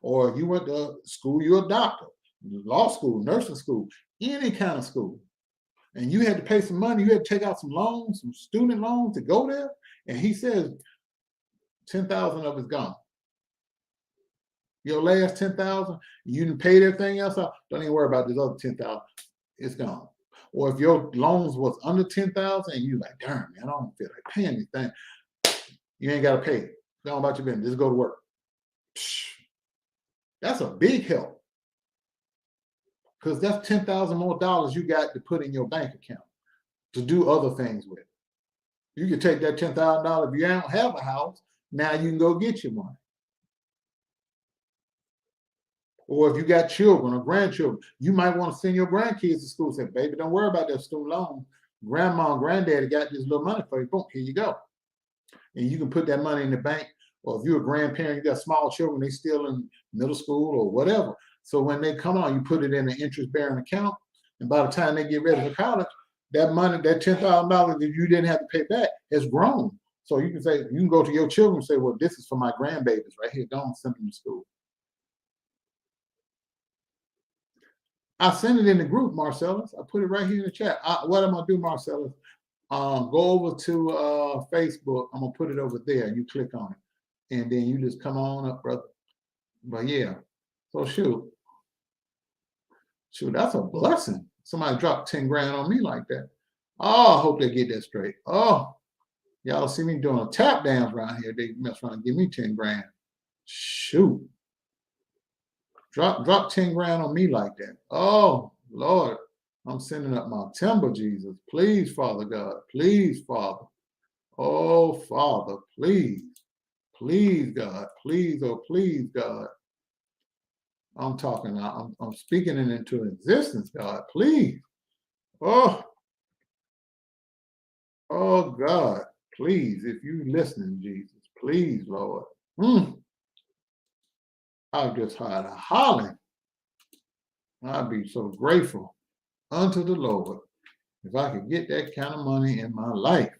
Or you went to school, you're a doctor, law school, nursing school, any kind of school. And you had to pay some money, you had to take out some loans, some student loans to go there. And he says 10,000 of it's gone. Your last 10,000, you didn't pay everything else off. Don't even worry about this other 10,000. It's gone. Or if your loans was under 10,000 and you like, darn man, I don't feel like paying anything. You ain't got to pay it. Go about your business. Just go to work. That's a big help. Because that's 10,000 more dollars you got to put in your bank account to do other things with. You can take that $10,000 if you don't have a house. Now you can go get your money. Or if you got children or grandchildren, you might want to send your grandkids to school. Say, baby, don't worry about that student loan. Grandma and granddaddy got this little money for you. Boom, here you go. And you can put that money in the bank. Or if you're a grandparent, you got small children, they still in middle school or whatever. So when they come on, you put it in an interest-bearing account. And by the time they get ready for college, that money, that $10,000 that you didn't have to pay back has grown. So you can say, you can go to your children and say, well, this is for my grandbabies right here. Don't send them to school. I sent it in the group, Marcellus. I put it right here in the chat. What I'm gonna do, Marcellus? Go over to Facebook. I'm gonna put it over there. You click on it, and then you just come on up, brother. But yeah, so shoot, that's a blessing. Somebody dropped 10 grand on me like that. Oh, I hope they get that straight. Oh, y'all see me doing a tap dance around here. They mess around and give me 10 grand. Shoot. Drop 10 grand on me like that. Oh, Lord, I'm sending up my timber, Jesus. Please, Father God. Please, Father. Oh, Father, please. Please, God. Please, oh, please, God. I'm talking now. I'm speaking it into existence, God. Please. Oh, God. Please, if you listening, Jesus. Please, Lord. I've just had a hollering. I'd be so grateful unto the Lord if I could get that kind of money in my life.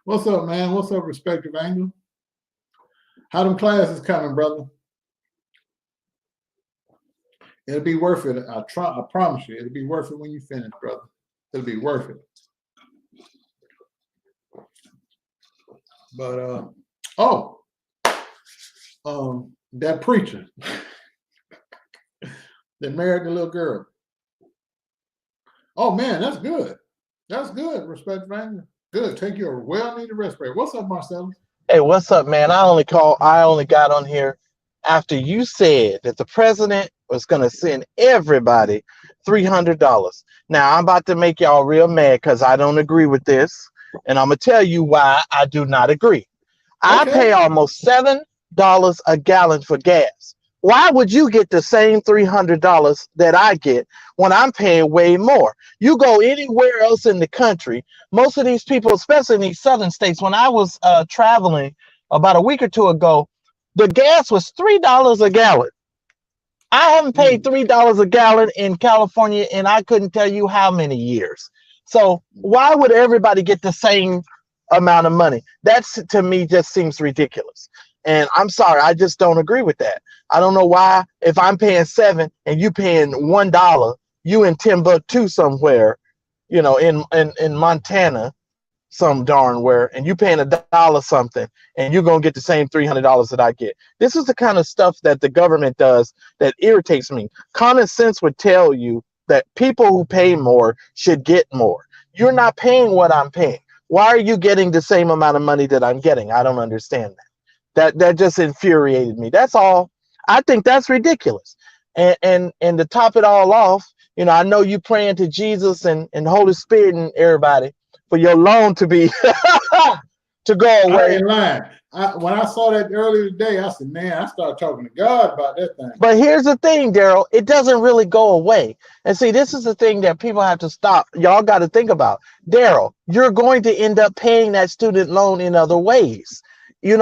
What's up, man? What's up, respective angle? How them classes coming, brother? It'll be worth it. I promise you, it'll be worth it when you finish, brother. It'll be worth it. But that preacher. That married the little girl. Oh man, that's good. That's good. Respect family. Good. Take your well-needed respirator. What's up, Marcellus? Hey, what's up, man? I only got on here after you said that the president was gonna send everybody $300. Now I'm about to make y'all real mad because I don't agree with this, and I'm gonna tell you why I do not agree. I Okay. pay almost $7 a gallon for gas. Why would you get the same $300 that I get when I'm paying way more? You go anywhere else in the country, most of these people, especially in these southern states, when I was traveling about a week or two ago, the gas was $3 a gallon. I haven't paid Mm. $3 a gallon in California, and I couldn't tell you how many years. So why would everybody get the same amount of money? That's, to me, just seems ridiculous. And I'm sorry, I just don't agree with that. I don't know why, if I'm paying $7 and you paying $1, you in Timbuktu somewhere, in Montana, some darn where, and you paying $1 something, and you're gonna get the same $300 that I get. This is the kind of stuff that the government does that irritates me. Common sense would tell you that people who pay more should get more. You're not paying what I'm paying. Why are you getting the same amount of money that I'm getting? I don't understand that. That just infuriated me. That's all. I think that's ridiculous. And to top it all off, I know you praying to Jesus and Holy Spirit and everybody for your loan to be to go I away. ain't lying. When I saw that earlier today, I said, man, I started talking to God about that thing. But here's the thing, Daryl, it doesn't really go away. And see, this is the thing that people have to stop. Y'all got to think about. Daryl, you're going to end up paying that student loan in other ways. He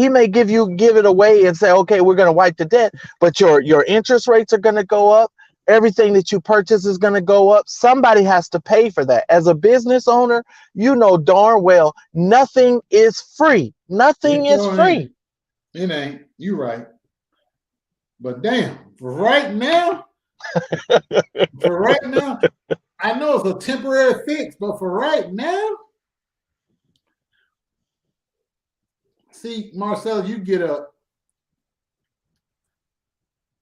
may give it away and say, okay, we're going to wipe the debt, but your interest rates are going to go up. Everything that you purchase is going to go up. Somebody has to pay for that. As a business owner, you know darn well nothing is free. Nothing It is sure ain't. free. It ain't. You right. But damn, for right now, I know it's a temporary fix, but for right now, see, Marcel, you get up,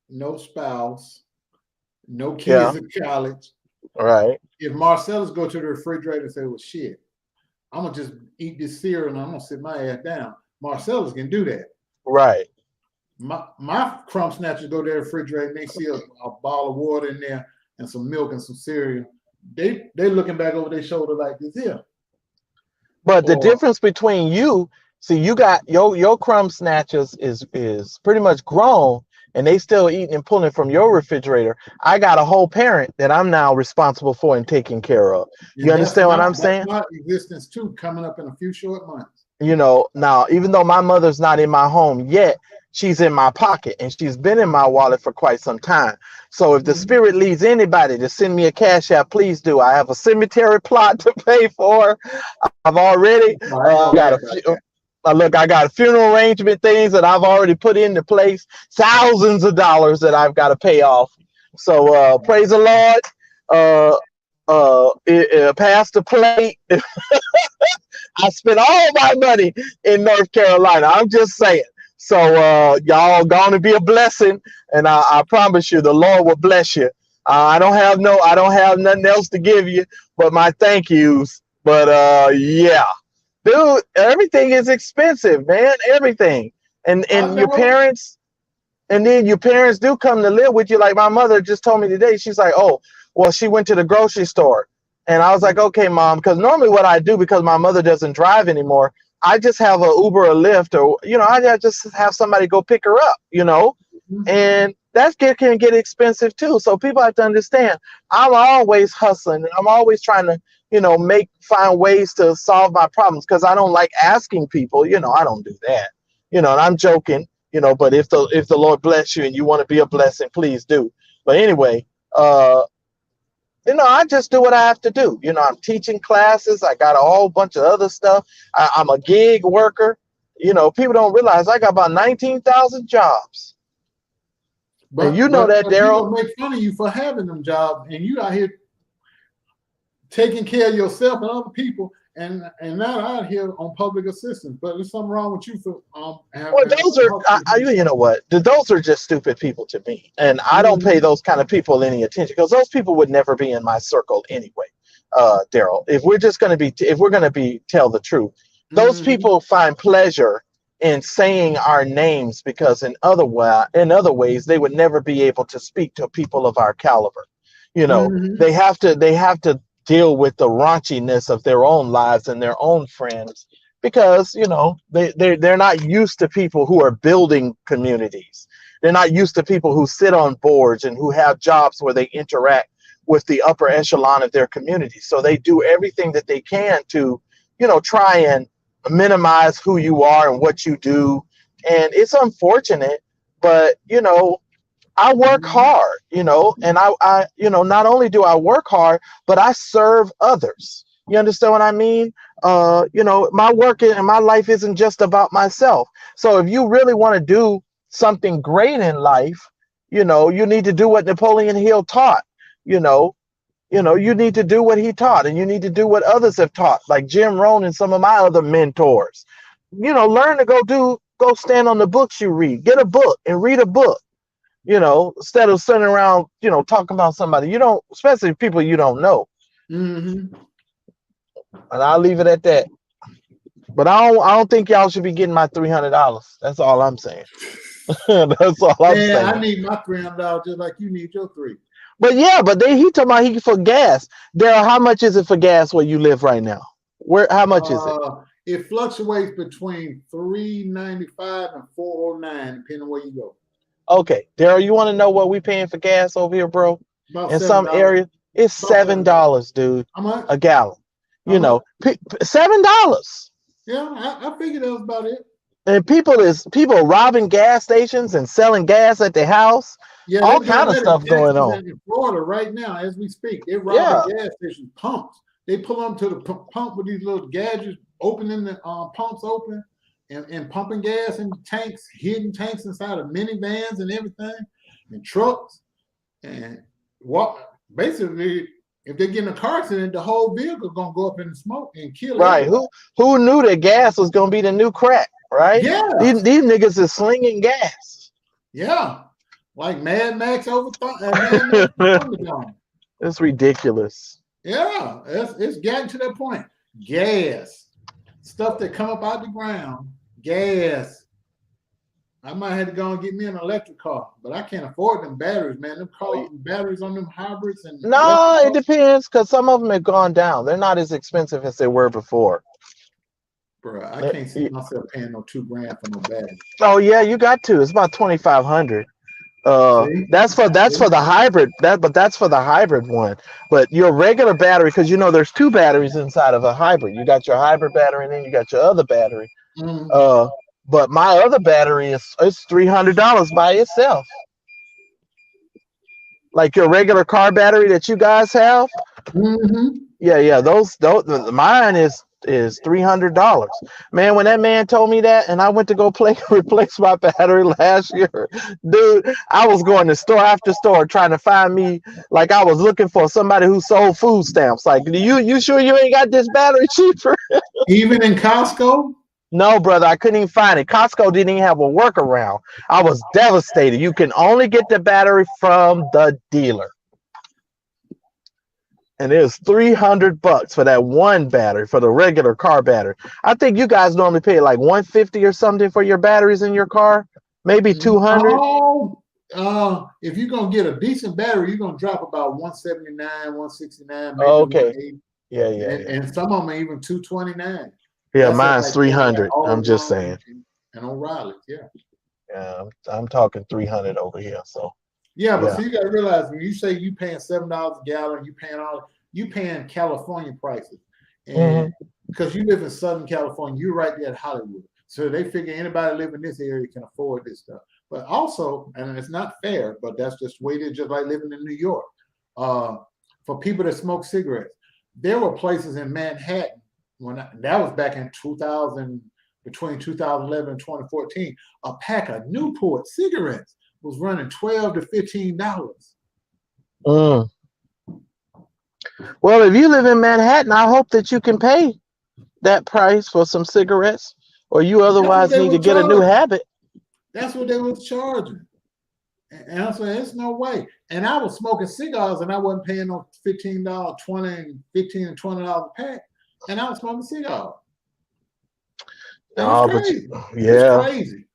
no spouse, no Yeah, kids in college. right. If Marcellus go to the refrigerator and say, well, shit, I'm going to just eat this cereal and I'm going to sit my ass down. Marcellus can do that. Right. My crumb snatchers go to the refrigerator and they see a bottle of water in there and some milk and some cereal. They looking back over their shoulder like this here. But the Or difference between you, see, you got your crumb snatchers is pretty much grown, and they still eating and pulling from your refrigerator. I got a whole parent that I'm now responsible for and taking care of. You and that's understand what my I'm saying? existence too, coming up in a few short months. Now, even though my mother's not in my home yet, she's in my pocket and she's been in my wallet for quite some time. So if the Mhm. spirit leads anybody to send me a cash app, please do. I have a cemetery plot to pay for. I've already I ain't gonna lie got a about few. that. Look, I got funeral arrangement things that I've already put into place, thousands of dollars that I've got to pay off. So praise the Lord. Pass the plate. I spent all my money in North Carolina. I'm just saying. So y'all going to be a blessing, and I promise you, the Lord will bless you. I don't have nothing else to give you but my thank yous. But yeah, dude, everything is expensive, man. Everything, and I and your know. parents, and then your parents do come to live with you. Like my mother just told me today, she's like, oh, well, she went to the grocery store. And I was like, okay, mom, because normally what I do, because my mother doesn't drive anymore, I just have a Uber or Lyft, or, I just have somebody go pick her up. And that can get expensive too. So people have to understand, I'm always hustling and I'm always trying to, find ways to solve my problems because I don't like asking people, I don't do that. And I'm joking, but if the Lord bless you and you want to be a blessing, please do. But anyway, I just do what I have to do. I'm teaching classes. I got a whole bunch of other stuff. I'm a gig worker. People don't realize I got about 19,000 jobs. And But you know but that, but people Daryl. make fun of you for having them jobs, and you out here taking care of yourself and other people, and not out here on public assistance. But there's something wrong with you for Well, those are, you know what? Those are just stupid people to me, and I don't pay those kind of people any attention because those people would never be in my circle anyway. Daryl, if we're just going to be, if we're going to be tell the truth, those people find pleasure in saying our names because in other ways they would never be able to speak to people of our caliber. You know, they have to deal with the raunchiness of their own lives and their own friends because you know they're not used to people who are building communities. They're not used to people who sit on boards and who have jobs where they interact with the upper echelon of their community. So they do everything that they can to, you know, try and minimize who you are and what you do. And it's unfortunate, but you know, I work hard, you know, and I, you know, not only do I work hard, but I serve others. You understand what I mean? You know, my work and my life isn't just about myself. So if you really want to do something great in life, you know, you need to do what Napoleon Hill taught. You know, you need to do what he taught, and you need to do what others have taught, like Jim Rohn and some of my other mentors. You know, learn to go stand on the books you read. Get a book and read a book. You know, instead of sitting around, you know, talking about somebody you don't, especially people you don't know. And I'll leave it at that. But I don't think y'all should be getting my $300. That's all I'm saying. That's all I'm saying. I need my $300 just like you need your $3. But yeah, but then he talking about he for gas. Daryl, how much is it for gas where you live right now? How much is it? It fluctuates between $3.95 and $4.09, depending on where you go. Okay, Daryl, you want to know what we paying for gas over here, bro? About in $7. Some areas, it's $7, dude. How much? A gallon. You know, $7. Yeah, I figured that was about it. And people robbing gas stations and selling gas at their house. Yeah, all kind of stuff going on in Florida right now as we speak. They're robbing gas stations, pumps. They pull them to the pump with these little gadgets, opening the pumps open and pumping gas in tanks, hidden tanks inside of minivans and everything, and trucks. And basically, if they get in a car accident, the whole vehicle gonna go up in the smoke and kill. Right? Everybody. Who knew that gas was gonna be the new crack? Right? Yeah. These niggas is slinging gas. Yeah. Like Mad Max over It's ridiculous. Yeah, it's getting to that point. Gas, stuff that come up out the ground, gas. I might have to go and get me an electric car, but I can't afford them batteries, man. Them batteries on them hybrids and no, it depends because some of them have gone down. They're not as expensive as they were before. Bro, I can't see myself paying no $2,000 for no battery. Oh yeah, you got to. It's about $2,500. That's for the hybrid. That's for the hybrid one. But your regular battery, because you know there's two batteries inside of a hybrid. You got your hybrid battery, and then you got your other battery. But my other battery is $300 by itself. Like your regular car battery that you guys have. Yeah. Those mine is $300. Man, when that man told me that and I went to go replace my battery last year, dude, I was going to store after store trying to find me, like I was looking for somebody who sold food stamps. Like, you sure you ain't got this battery cheaper? Even in Costco? No, brother, I couldn't even find it. Costco didn't even have a workaround. I was devastated. You can only get the battery from the dealer. And it was $300 for that one battery, for the regular car battery. I think you guys normally pay like $150 or something for your batteries in your car, maybe $200. If you're gonna get a decent battery, you're gonna drop about $179, $169. Maybe okay. Yeah. And some of them are even $229. Yeah, mine's $300. I'm just saying. And O'Reilly's, yeah. Yeah, I'm talking $300 over here. So. Yeah, but so you gotta realize when you say you paying $7 a gallon, you paying California prices, and because you live in Southern California, you're right there at Hollywood, so they figure anybody live in this area can afford this stuff. But also, and it's not fair, but that's just the way it is. Just like living in New York, for people that smoke cigarettes, there were places in Manhattan that was back in 2000, between 2011 and 2014, a pack of Newport cigarettes was running $12 to $15. Well, if you live in Manhattan, I hope that you can pay that price for some cigarettes, or you That's what otherwise they need to were get a new charging. habit. That's what they was charging. And I said, there's no way. And I was smoking cigars and I wasn't paying no $15, 20, $15 and $20 a pack. And I was smoking cigars. It was No, but crazy. It's yeah, crazy.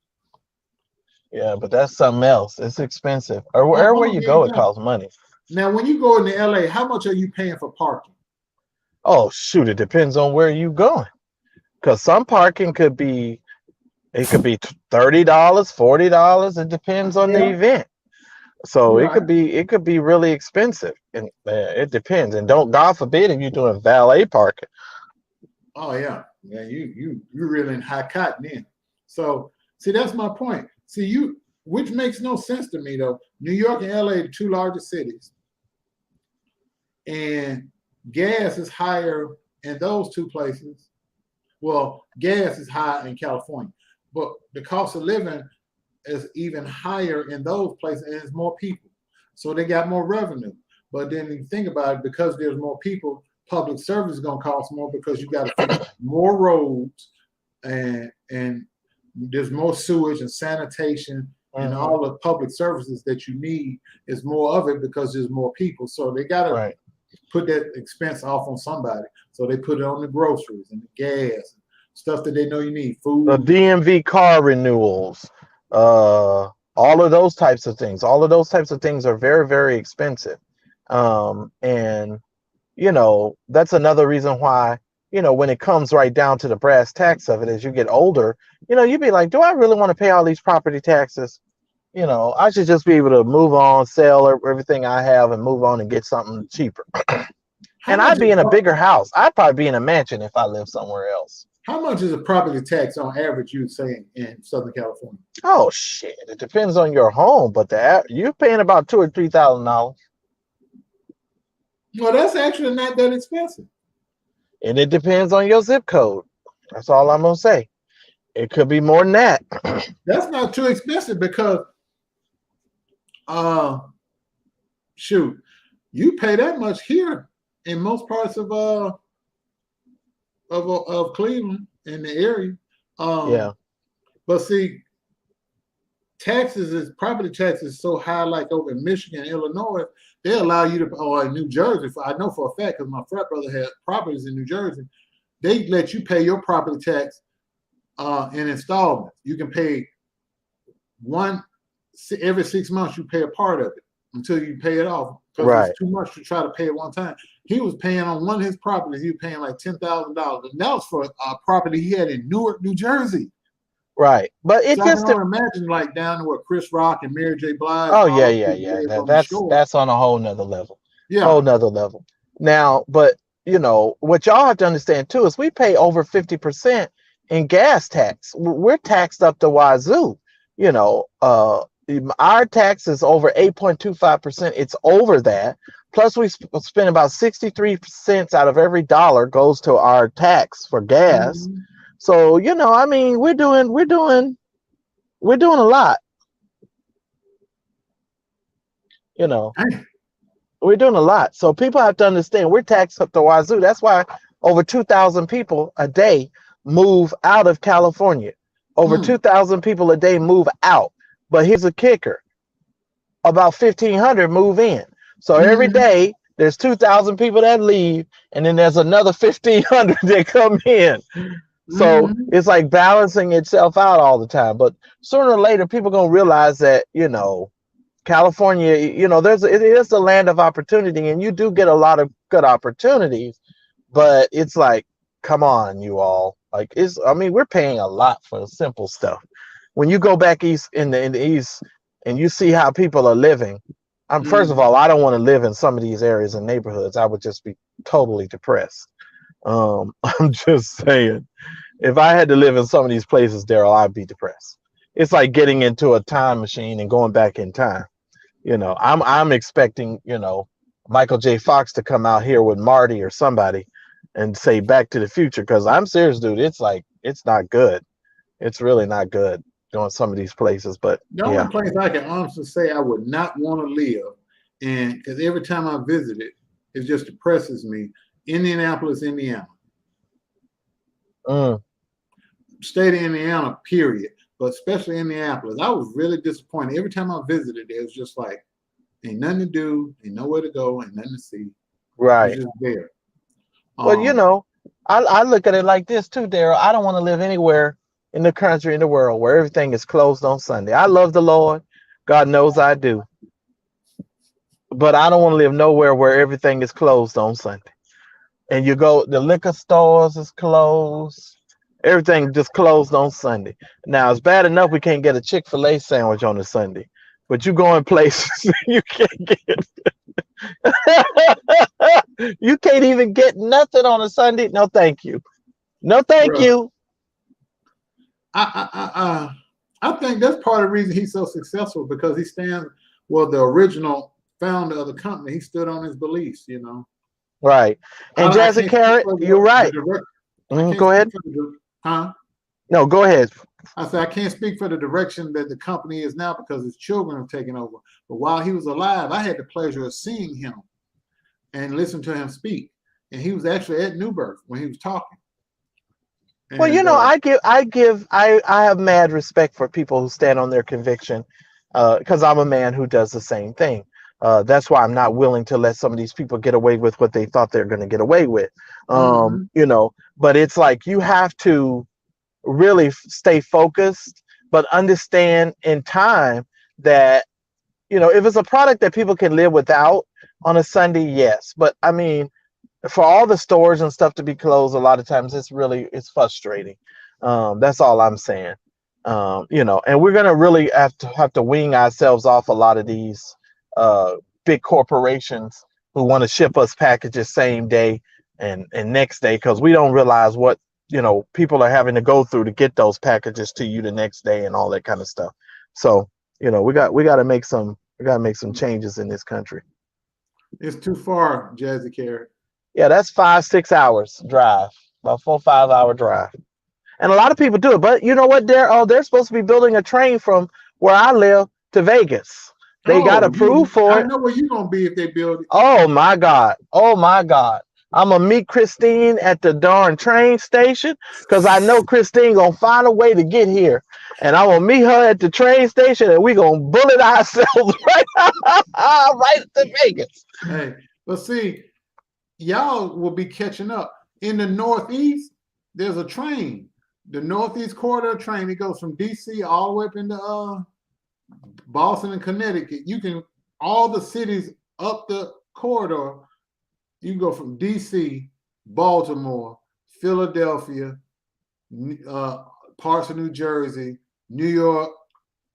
yeah, but that's something else. It's expensive. Or I'm wherever gonna you give you an go, it example. costs money. Now, when you go into LA, how much are you paying for parking? Oh shoot, it depends on where you going. Because some parking could be $30, $40. It depends on the Yeah, event. So you're right. it could be really expensive, and it depends. And don't, God forbid, if you're doing valet parking. Oh yeah. Yeah, you really in high cotton then. So see, that's my point. See, which makes no sense to me though. New York and LA, the two largest cities, and gas is higher in those two places. Well, gas is high in California, but the cost of living is even higher in those places, and there's more people, so they got more revenue. But then you think about it, because there's more people, public service is going to cost more because you got to fix more roads, and there's more sewage and sanitation and Mhm. all the public services that you need is more of it because there's more people. So they got to Right. put that expense off on somebody. So they put it on the groceries and the gas, and stuff that they know you need, The food. DMV car renewals, all of those types of things. All of those types of things are very, very expensive. And that's another reason why, when it comes right down to the brass tacks of it, as you get older, you'd be like, do I really want to pay all these property taxes? I should just be able to move on, sell everything I have and move on and get something cheaper. How And much I'd is be in a bigger house. I'd probably be in a mansion if I lived somewhere else. how much is a property tax on average, you would say, in Southern California? Oh shit! It depends on your home, but you're paying about $2,000 or $3,000, Well, that's actually not that expensive. and it depends on your zip code. That's all I'm gonna say. It could be more than that. That's not too expensive because, uh, shoot, you pay that much here in most parts of Cleveland in the area. Yeah, But see, property taxes so high, like over in Michigan, Illinois, they allow you to, or in New Jersey. I know for a fact because my frat brother had properties in New Jersey. They let you pay your property tax in installments. You can pay every 6 months. You pay a part of it until you pay it off because right, it's too much to try to pay at one time. He was paying on one of his properties. He was paying like $10,000, and that was for a property he had in Newark, New Jersey. right. But it So I can just, only imagine like down to where Chris Rock and Mary J. Blige oh and all yeah, those yeah, people yeah. live on the That's shore. that's on a whole nother level. Yeah. Whole nother level. Now, but what y'all have to understand too is we pay over 50% in gas tax. We're taxed up to wazoo. Our tax is over 8.25%. It's over that. Plus, we spend about 63 cents out of every dollar goes to our tax for gas. Mm-hmm. So, I mean, we're doing a lot. You know, we're doing a lot. So people have to understand we're taxed up the wazoo. That's why over 2,000 people a day move out of California. Over 2,000 people a day move out. But here's a kicker. About 1,500 move in. So every Mm-hmm. day there's 2,000 people that leave, and then there's another 1,500 that come in. So Mm-hmm. it's like balancing itself out all the time. But sooner or later, people gonna realize that California, it is the land of opportunity, and you do get a lot of good opportunities. But it's like, come on, you all. Like, we're paying a lot for simple stuff. When you go back east in the east and you see how people are living, first of all, I don't want to live in some of these areas and neighborhoods. I would just be totally depressed. I'm just saying, if I had to live in some of these places, Daryl, I'd be depressed. It's like getting into a time machine and going back in time. I'm expecting, Michael J. Fox to come out here with Marty or somebody and say Back to the Future, because I'm serious, dude. It's like, it's not good. It's really not good going some of these places. But The yeah, only place I can honestly say I would not want to live, and because every time I visit it, it just depresses me. Indianapolis, Indiana. Mm. State of Indiana, period. But especially Indianapolis, I was really disappointed. Every time I visited, it was just like, ain't nothing to do, ain't nowhere to go, ain't nothing to see. It's Right. just there. Well, you Um, know, I look at it like this too, Daryl. I don't want to live anywhere in the country, in the world, where everything is closed on Sunday. I love the Lord. God knows I do. But I don't want to live nowhere where everything is closed on Sunday. And you go, the liquor stores is closed. Everything just closed on Sunday. Now it's bad enough we can't get a Chick-fil-A sandwich on a Sunday. But you go in places you can't get you can't even get nothing on a Sunday. No, thank you. No, thank bro, you. I think that's part of the reason he's so successful because he stands. Well, the original founder of the company, he stood on his beliefs. You know, Right. And I Jazzy can't speak Carrot, for you're the right. direct. I can't Go speak ahead. for the huh. No, go ahead. I said I can't speak for the direction that the company is now because his children have taken over. But while he was alive, I had the pleasure of seeing him and listen to him speak. And he was actually at New Birth when he was talking. Well, you And know, I have mad respect for people who stand on their conviction, because I'm a man who does the same thing. That's why I'm not willing to let some of these people get away with what they thought they're going to get away with. mhm. You know, but it's like you have to really stay focused, but understand in time that, you know, if it's a product that people can live without on a Sunday, yes. But I mean, for all the stores and stuff to be closed, a lot of times it's frustrating. That's all I'm saying. You know, and we're gonna really have to wean ourselves off a lot of these uh, big corporations who want to ship us packages same day and next day, because we don't realize what, you know, people are having to go through to get those packages to you the next day and all that kind of stuff. So, you know, we got to make some changes in this country. It's too far, Jazzy Carrot. Yeah, that's 5 6 hours drive, about 4 5 hour drive, and a lot of people do it. But you know what? They're supposed to be building a train from where I live to Vegas. They got Oh, approved for I it. know where you're gonna be if they build it. Oh my God! Oh my God! I'm gonna meet Christine at the darn train station because I know Christine gonna find a way to get here, and I'm gonna meet her at the train station, and we gonna bullet ourselves right to Vegas. Hey, but see, y'all will be catching up. In the Northeast, there's a train. The Northeast Corridor train, it goes from DC all the way up into Boston and Connecticut. You can all the cities up the corridor. You can go from DC, Baltimore, Philadelphia, parts of New Jersey, New York,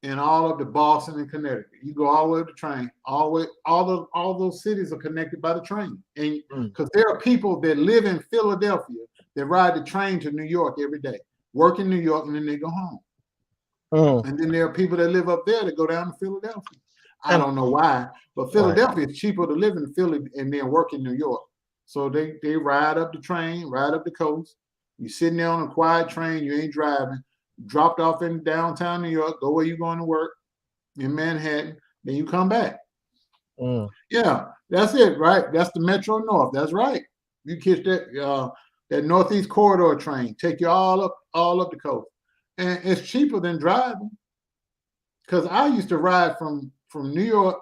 and all up to Boston and Connecticut. You go all the way to the train, all the way, all those cities are connected by the train. And because there are people that live in Philadelphia that ride the train to New York every day, work in New York, and then they go home. And then there are people that live up there that go down to Philadelphia. I don't know why, but Philadelphia is cheaper to live in Philly and then work in New York. So they ride up the train, ride up the coast. You're sitting there on a quiet train, you ain't driving, dropped off in downtown New York, go where you're going to work in Manhattan, then you come back. Yeah, that's it, right? That's the Metro North. That's right. You catch that Northeast Corridor train, take you all up the coast. And it's cheaper than driving. Because I used to ride from New York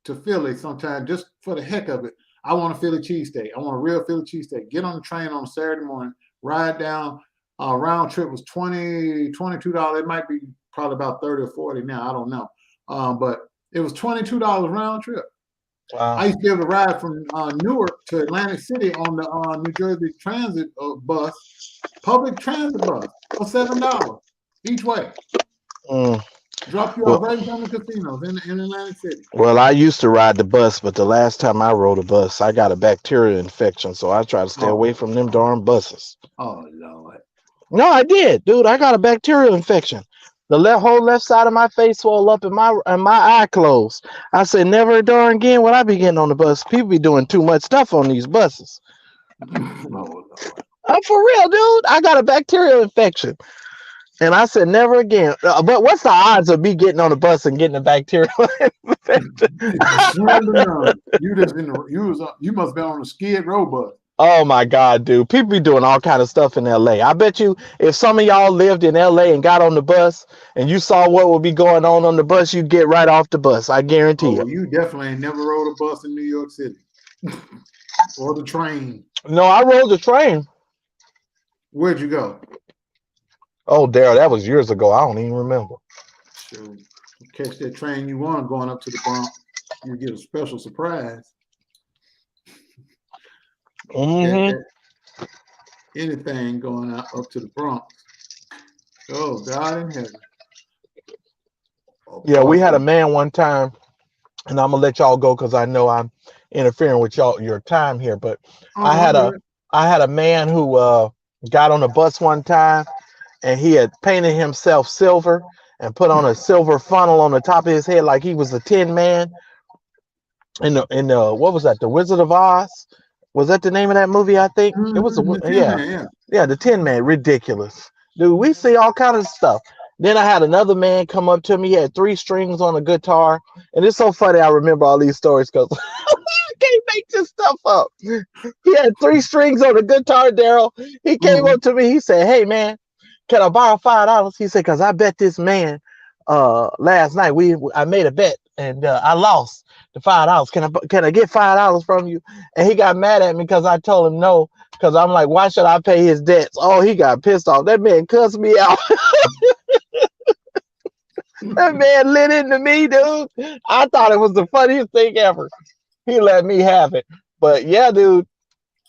to Philly sometimes just for the heck of it. I want a Philly cheesesteak. I want a real Philly cheesesteak. Get on the train on Saturday morning, ride down. Round trip was $22. It might be probably about 30 or 40 now. I don't know. But it was $22 round trip. Wow. I used to be able to ride from Newark to Atlantic City on the New Jersey Transit bus, public transit bus, for $7 each way. Drop you off right in front of the casinos in Atlantic City. Well, I used to ride the bus, but the last time I rode a bus, I got a bacterial infection, so I try to stay away from them darn buses. Oh, Lord. No, I did, dude. I got a bacterial infection. The whole left side of my face swelled up and my eye closed. I said, never darn again will I be getting on the bus. People be doing too much stuff on these buses. Oh, Lord. I'm for real, dude. I got a bacterial infection. And I said, never again. But what's the odds of me getting on the bus and getting a bacterial infection? You must have been on a Skid Row bus. Oh my God, dude. People be doing all kind of stuff in LA. I bet you if some of y'all lived in LA and got on the bus and you saw what would be going on the bus, you'd get right off the bus. I guarantee Oh, it. you definitely ain't never rode a bus in New York City or the train. No, I rode the train. Where'd you go? Oh, Daryl, that was years ago. I don't even remember. Shoot. Catch that train you want going up to the Bronx. You get a special surprise. Mm-hmm. Anything going out up to the Bronx. Oh, God in heaven. Oh, Yeah, we had a man one time, and I'm gonna let y'all go because I know I'm interfering with your time here. But I I'm had a good. man who got on a bus one time, and he had painted himself silver and put on a silver funnel on the top of his head like he was a Tin Man. In the what was that? The Wizard of Oz? Was that the name of that movie? I think it was. The Tin Yeah, Man, yeah. yeah, the Tin Man. Ridiculous, dude. We see all kind of stuff. Then I had another man come up to me. He had 3 strings on a guitar, and it's so funny. I remember all these stories because I can't make this stuff up. He had 3 strings on the guitar, Daryl. He came Mhm. up to me. He said, "Hey, man, can I borrow $5?" He said, "Cause I bet this man last night I made a bet and I lost the $5. Can I get $5 from you?" And he got mad at me because I told him no. Because I'm like, why should I pay his debts? Oh, he got pissed off. That man cussed me out. That man lit into me, dude. I thought it was the funniest thing ever. He let me have it. But yeah, dude,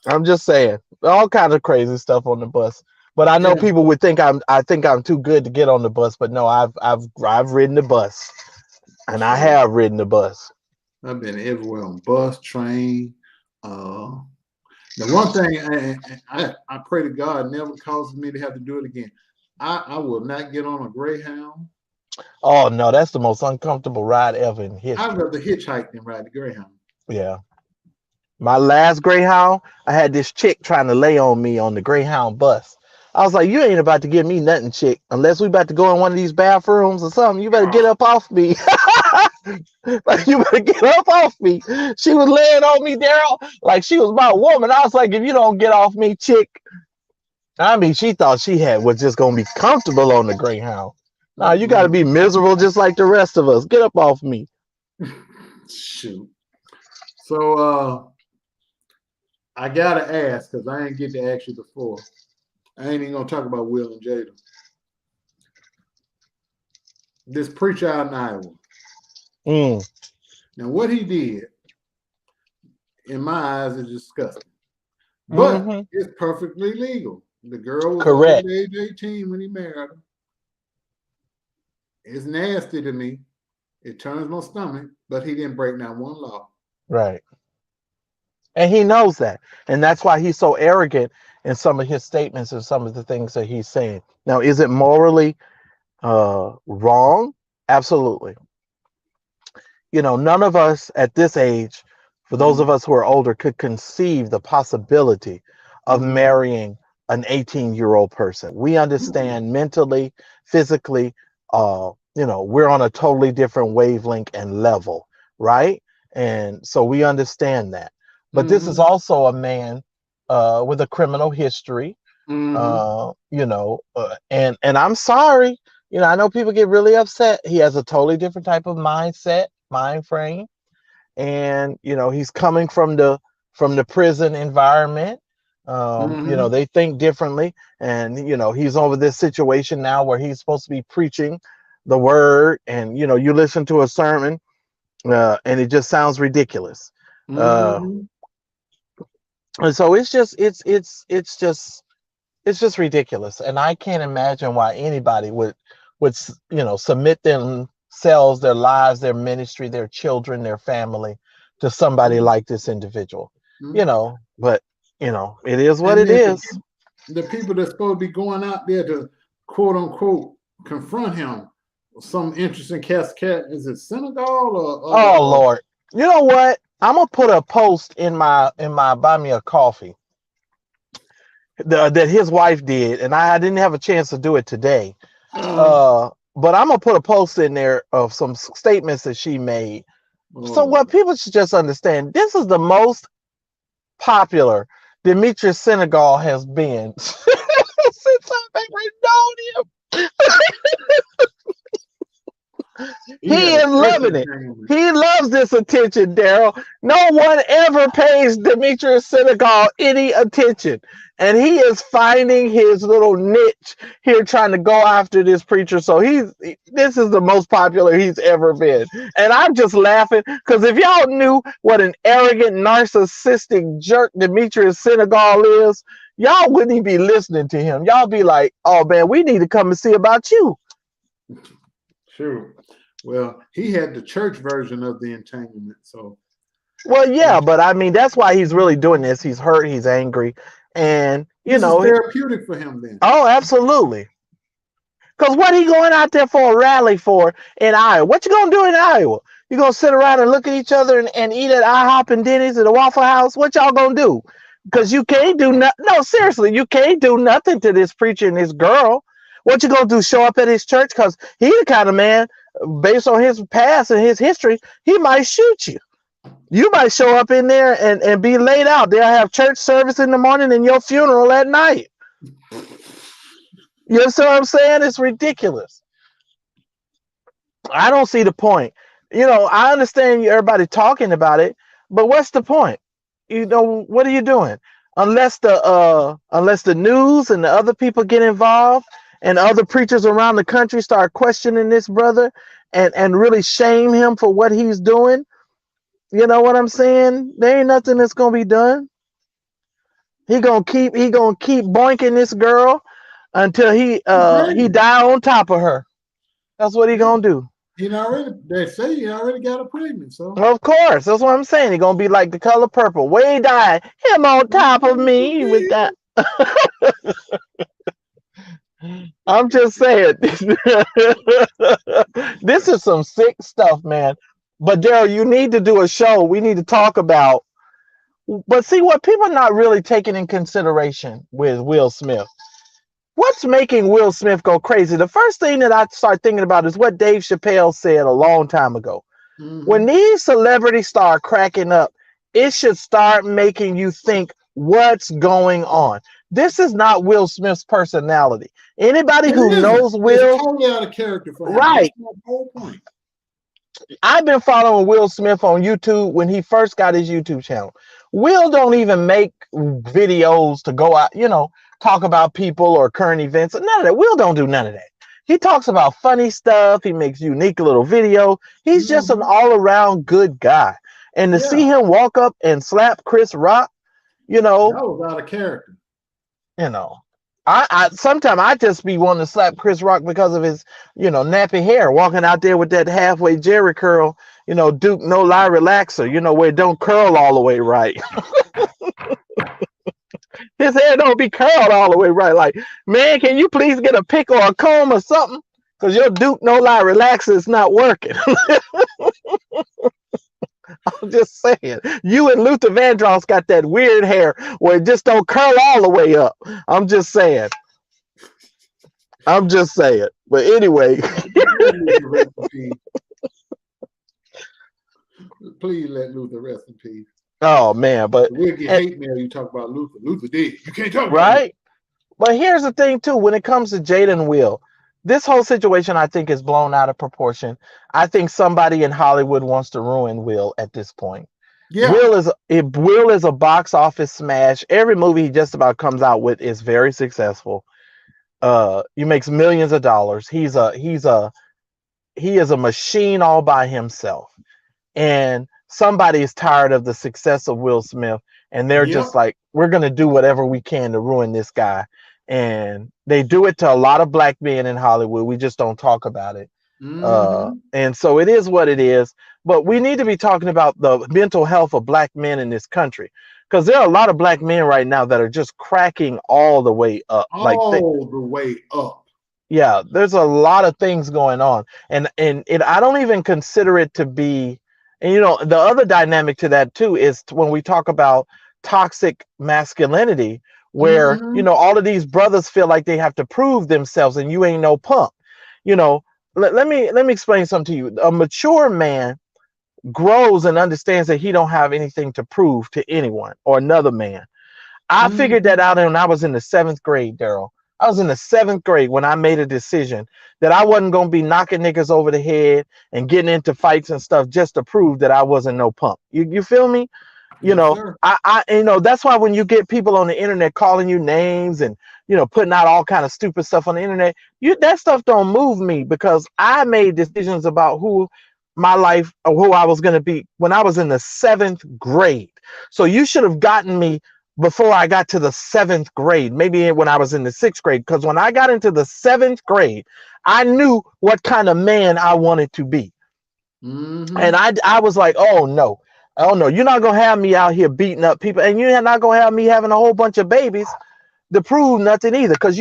I'm just saying, all kinds of crazy stuff on the bus. But I know Yeah, people would think I'm too good to get on the bus, but no, I've ridden the bus. And I sure. have ridden the bus. I've been everywhere on bus, train. Uh, the one thing I pray to God never causes me to have to do it again. I will not get on a Greyhound. Oh no, that's the most uncomfortable ride ever in I'd history. rather hitchhike than ride the Greyhound. Yeah. My last Greyhound, I had this chick trying to lay on me on the Greyhound bus. I was like, you ain't about to give me nothing, chick, unless we about to go in one of these bathrooms or something. You better get up off me. Like, you better get up off me. She was laying on me, Daryl, like she was my woman. I was like, if you don't get off me, chick. I mean, she thought was just gonna be comfortable on the Greyhound. Nah, you gotta be miserable just like the rest of us. Get up off me. Shoot. So I gotta ask because I ain't get to ask you before. I ain't even gonna talk about Will and Jada. This preacher out in Iowa. Mm. Now, what he did, in my eyes, is disgusting. But Hmm. it's perfectly legal. The girl was over Correct. the age of 18 when he married her. It's nasty to me. It turns my stomach, but he didn't break not one law. Right. And he knows that. And that's why he's so arrogant in some of his statements and some of the things that he's saying. Now, is it morally wrong? Absolutely. You know, none of us at this age, for those of us who are older, could conceive the possibility of Mm-hmm. marrying an 18-year-old person. We understand mentally, physically, we're on a totally different wavelength and level, right? And so we understand that. But this is Mm-hmm. also a man with a criminal history, Mm-hmm. and I'm sorry, I know people get really upset. He has a totally different type of mind frame, and he's coming from the prison environment. Mm-hmm. They think differently, and he's over this situation now where he's supposed to be preaching the word, and you listen to a sermon, and it just sounds ridiculous. Uh, Mm-hmm. and so it's just ridiculous, and I can't imagine why anybody would submit themselves, their lives, their ministry, their children, their family to somebody like this individual. Mm-hmm. But it is what And it then is. the people that's supposed to be going out there to quote unquote confront him, some interesting cat is it Senegal or other Oh Lord, you know what? I'm gonna put a post in my buy me a coffee that his wife did, and I didn't have a chance to do it today. But I'm gonna put a post in there of some statements that she made. So oh, what people should just understand, this is the most popular Demetrius Senegal has been since I've ever known him. He had is a church loving it. entertainment. He loves this attention, Daryl. No one ever pays Demetrius Senegal any attention. And he is finding his little niche here trying to go after this preacher. So this is the most popular he's ever been. And I'm just laughing because if y'all knew what an arrogant, narcissistic jerk Demetrius Senegal is, y'all wouldn't even be listening to him. Y'all be like, oh man, we need to come and see about you. Sure. Well, he had the church version of the entanglement. So, well, yeah, but I mean, that's why he's really doing this. He's hurt. He's angry. And, this is therapeutic for him then. Oh, absolutely. Because what he going out there for a rally for in Iowa? What you going to do in Iowa? You going to sit around and look at each other and eat at IHOP and Denny's at the Waffle House? What y'all going to do? Because you can't do nothing. No, seriously, you can't do nothing to this preacher and this girl. What you going to do, show up at his church? Because he's the kind of man, based on his past and his history, he might shoot you. You might show up in there and be laid out. They'll have church service in the morning and your funeral at night. You know what I'm saying? It's ridiculous. I don't see the point. You know, I understand everybody talking about it, but what's the point? You know, what are you doing? Unless the news and the other people get involved and other preachers around the country start questioning this brother and really shame him for what he's doing. You know what I'm saying? There ain't nothing that's gonna be done. He gonna keep boinking this girl until he die on top of her. That's what he gonna do. They say he already got her pregnant. So of course, that's what I'm saying. He gonna be like The Color Purple. Way die him on top of me with that. I'm just saying. This is some sick stuff, man. But Daryl, you need to do a show. We need to talk about. But see what people are not really taking in consideration with Will Smith. What's making Will Smith go crazy? The first thing that I start thinking about is what Dave Chappelle said a long time ago. Mm-hmm. When these celebrities start cracking up, it should start making you think what's going on. This is not Will Smith's personality. Anybody who knows Will, it's totally out of character for him. Right. That's my whole point. I've been following Will Smith on YouTube when he first got his YouTube channel. Will don't even make videos to go out, talk about people or current events. None of that. Will don't do none of that. He talks about funny stuff. He makes unique little videos. He's just an all-around good guy. And to see him walk up and slap Chris Rock, that was out of character. I sometimes I just be wanting to slap Chris Rock because of his, nappy hair, walking out there with that halfway Jerry curl, Duke no lie relaxer, where it don't curl all the way right. His hair don't be curled all the way right. Like, man, can you please get a pick or a comb or something? Because your Duke no lie relaxer is not working. I'm just saying, you and Luther Vandross got that weird hair where it just don't curl all the way up. I'm just saying. But anyway. Please let Luther rest in peace. Oh man, but we'll get hate mail. You talk about Luther. Luther did. You can't talk about right. But here's the thing too. When it comes to Jada and Will, this whole situation I think is blown out of proportion. I think somebody in Hollywood wants to ruin Will at this point. Yeah. Will is a box office smash. Every movie he just about comes out with is very successful. He makes millions of dollars. He is a machine all by himself. And somebody is tired of the success of Will Smith, and they're just like, we're going to do whatever we can to ruin this guy. And they do it to a lot of black men in Hollywood. We just don't talk about it. Mm-hmm. And so it is what it is. But we need to be talking about the mental health of black men in this country, because there are a lot of black men right now that are just cracking all the way up. The way up. Yeah, there's a lot of things going on. And I don't even consider it to be. And, the other dynamic to that, too, is when we talk about toxic masculinity, where, all of these brothers feel like they have to prove themselves and you ain't no punk. Let me explain something to you. A mature man grows and understands that he don't have anything to prove to anyone or another man. I figured that Mhm. out when I was in the 7th grade, Daryl. I was in the 7th grade when I made a decision that I wasn't gonna be knocking niggas over the head and getting into fights and stuff just to prove that I wasn't no punk. You feel me? You Yes, know, sir. that's why when you get people on the internet calling you names and putting out all kind of stupid stuff on the internet, that stuff don't move me because I made decisions about who my life or who I was gonna be when I was in the 7th grade. So you should have gotten me before I got to the 7th grade, maybe when I was in the 6th grade, because when I got into the 7th grade, I knew what kind of man I wanted to be. And Mhm. I was like, oh no, you're not gonna have me out here beating up people, and you're not gonna have me having a whole bunch of babies to prove nothing either. Because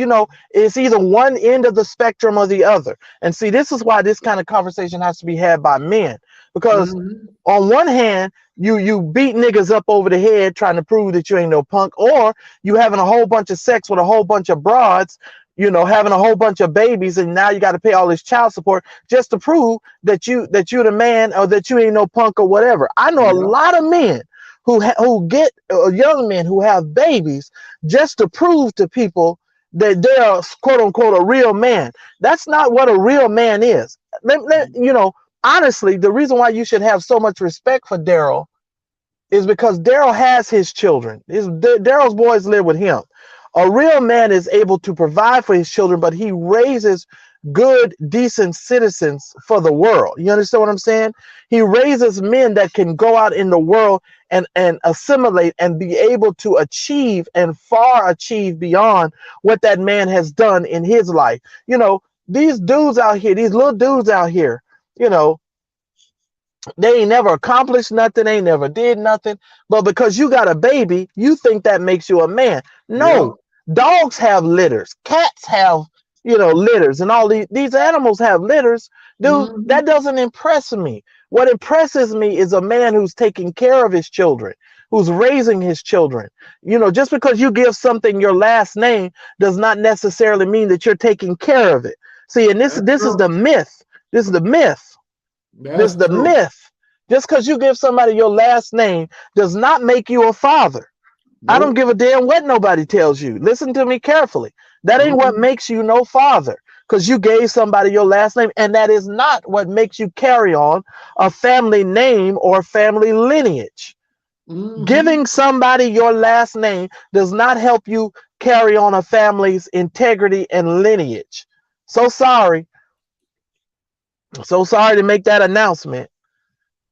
it's either one end of the spectrum or the other. And see, this is why this kind of conversation has to be had by men. Because Mhm. on one hand, you beat niggas up over the head trying to prove that you ain't no punk, or you having a whole bunch of sex with a whole bunch of broads, having a whole bunch of babies, and now you got to pay all this child support just to prove that you're the man or that you ain't no punk or whatever. I know a Yeah. lot of men who get young men who have babies just to prove to people that they're quote unquote a real man. That's not what a real man is. Honestly, the reason why you should have so much respect for Daryl is because Daryl has his children. Daryl's boys live with him. A real man is able to provide for his children, but he raises good, decent citizens for the world. You understand what I'm saying? He raises men that can go out in the world and assimilate and be able to achieve and far achieve beyond what that man has done in his life. These dudes out here, these little dudes out here, you know, they ain't never accomplished nothing. They ain't never did nothing. But because you got a baby, you think that makes you a man. Yep. No, dogs have litters. Cats have, litters. And all these animals have litters. Dude, that Mhm. doesn't impress me. What impresses me is a man who's taking care of his children, who's raising his children. Just because you give something your last name does not necessarily mean that you're taking care of it. See, and this That's this is the true. myth. This is the myth. This is That's the true. myth. Just because you give somebody your last name does not make you a father. I don't Nope. give a damn what nobody tells you. Listen to me carefully. That ain't what Mhm. makes you no father because you gave somebody your last name. And that is not what makes you carry on a family name or family lineage. Giving Mhm. somebody your last name does not help you carry on a family's integrity and lineage. So sorry. So sorry to make that announcement.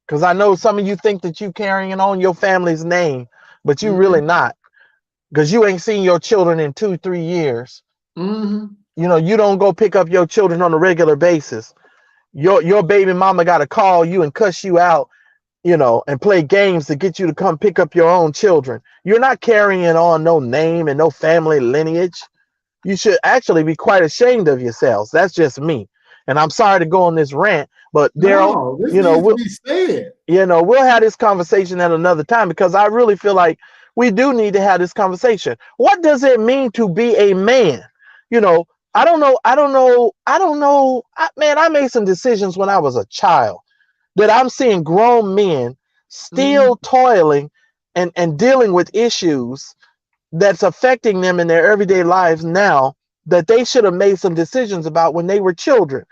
Because I know some of you think that you carrying on your family's name, but you really Mhm. not. Because you ain't seen your children in 2, 3 years. Mhm. You don't go pick up your children on a regular basis. Your baby mama got to call you and cuss you out, and play games to get you to come pick up your own children. You're not carrying on no name and no family lineage. You should actually be quite ashamed of yourselves. That's just me. And I'm sorry to go on this rant, but Daryl, No, this you know, needs to we'll, be said. we'll have this conversation at another time because I really feel like we do need to have this conversation. What does it mean to be a man? You know, I don't know. Man, I made some decisions when I was a child that I'm seeing grown men Mhm. still toiling and dealing with issues that's affecting them in their everyday lives now that they should have made some decisions about when they were children.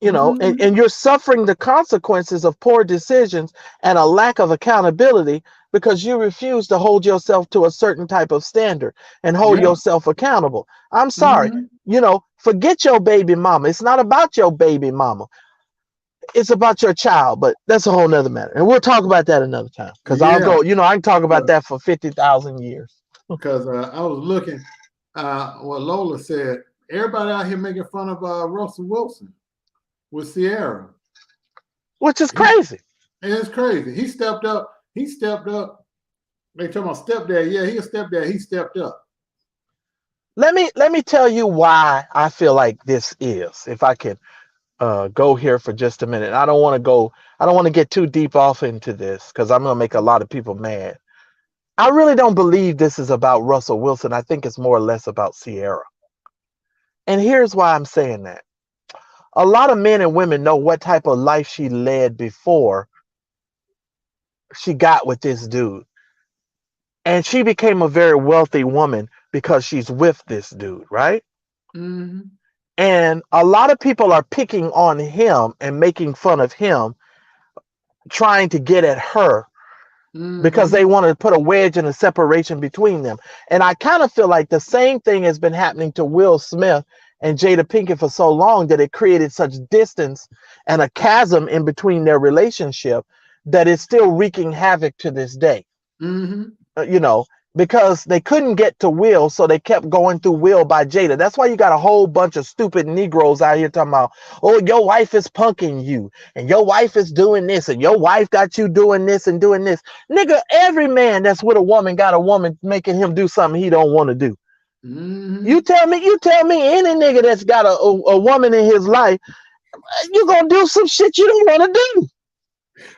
And Mhm. you're suffering the consequences of poor decisions and a lack of accountability because you refuse to hold yourself to a certain type of standard and hold Yeah. yourself accountable. I'm sorry. Mhm. Forget your baby mama. It's not about your baby mama. It's about your child, but that's a whole nother matter. And we'll talk about that another time because I'll Yeah. go, I can talk about that for 50,000 years. Because I was looking, what Lola said. Everybody out here making fun of Russell Wilson with Sierra. Which is He crazy. and it's crazy. He stepped up. He stepped up. They talking about stepdad. Yeah, he a stepdad. He stepped up. Let me tell you why I feel like this is, if I can go here for just a minute. I don't want to get too deep off into this because I'm going to make a lot of people mad. I really don't believe this is about Russell Wilson. I think it's more or less about Sierra. And here's why I'm saying that. A lot of men and women know what type of life she led before she got with this dude. and she became a very wealthy woman because she's with this dude, right? Mm-hmm. And a lot of people are picking on him and making fun of him, trying to get at her because Mm-hmm. they want to put a wedge and a separation between them. And I kind of feel like the same thing has been happening to Will Smith and Jada Pinkett for so long that it created such distance and a chasm in between their relationship that it's still wreaking havoc to this day. Mm-hmm. You know, because they couldn't get to Will, so they kept going through Will by Jada. That's why you got a whole bunch of stupid Negroes out here talking about, oh, your wife is punking you, and your wife is doing this, and your wife got you doing this and doing this. Nigga, every man that's with a woman got a woman making him do something he don't want to do. Mm-hmm. You tell me any nigga that's got a woman in his life, you gonna do some shit you don't want to do.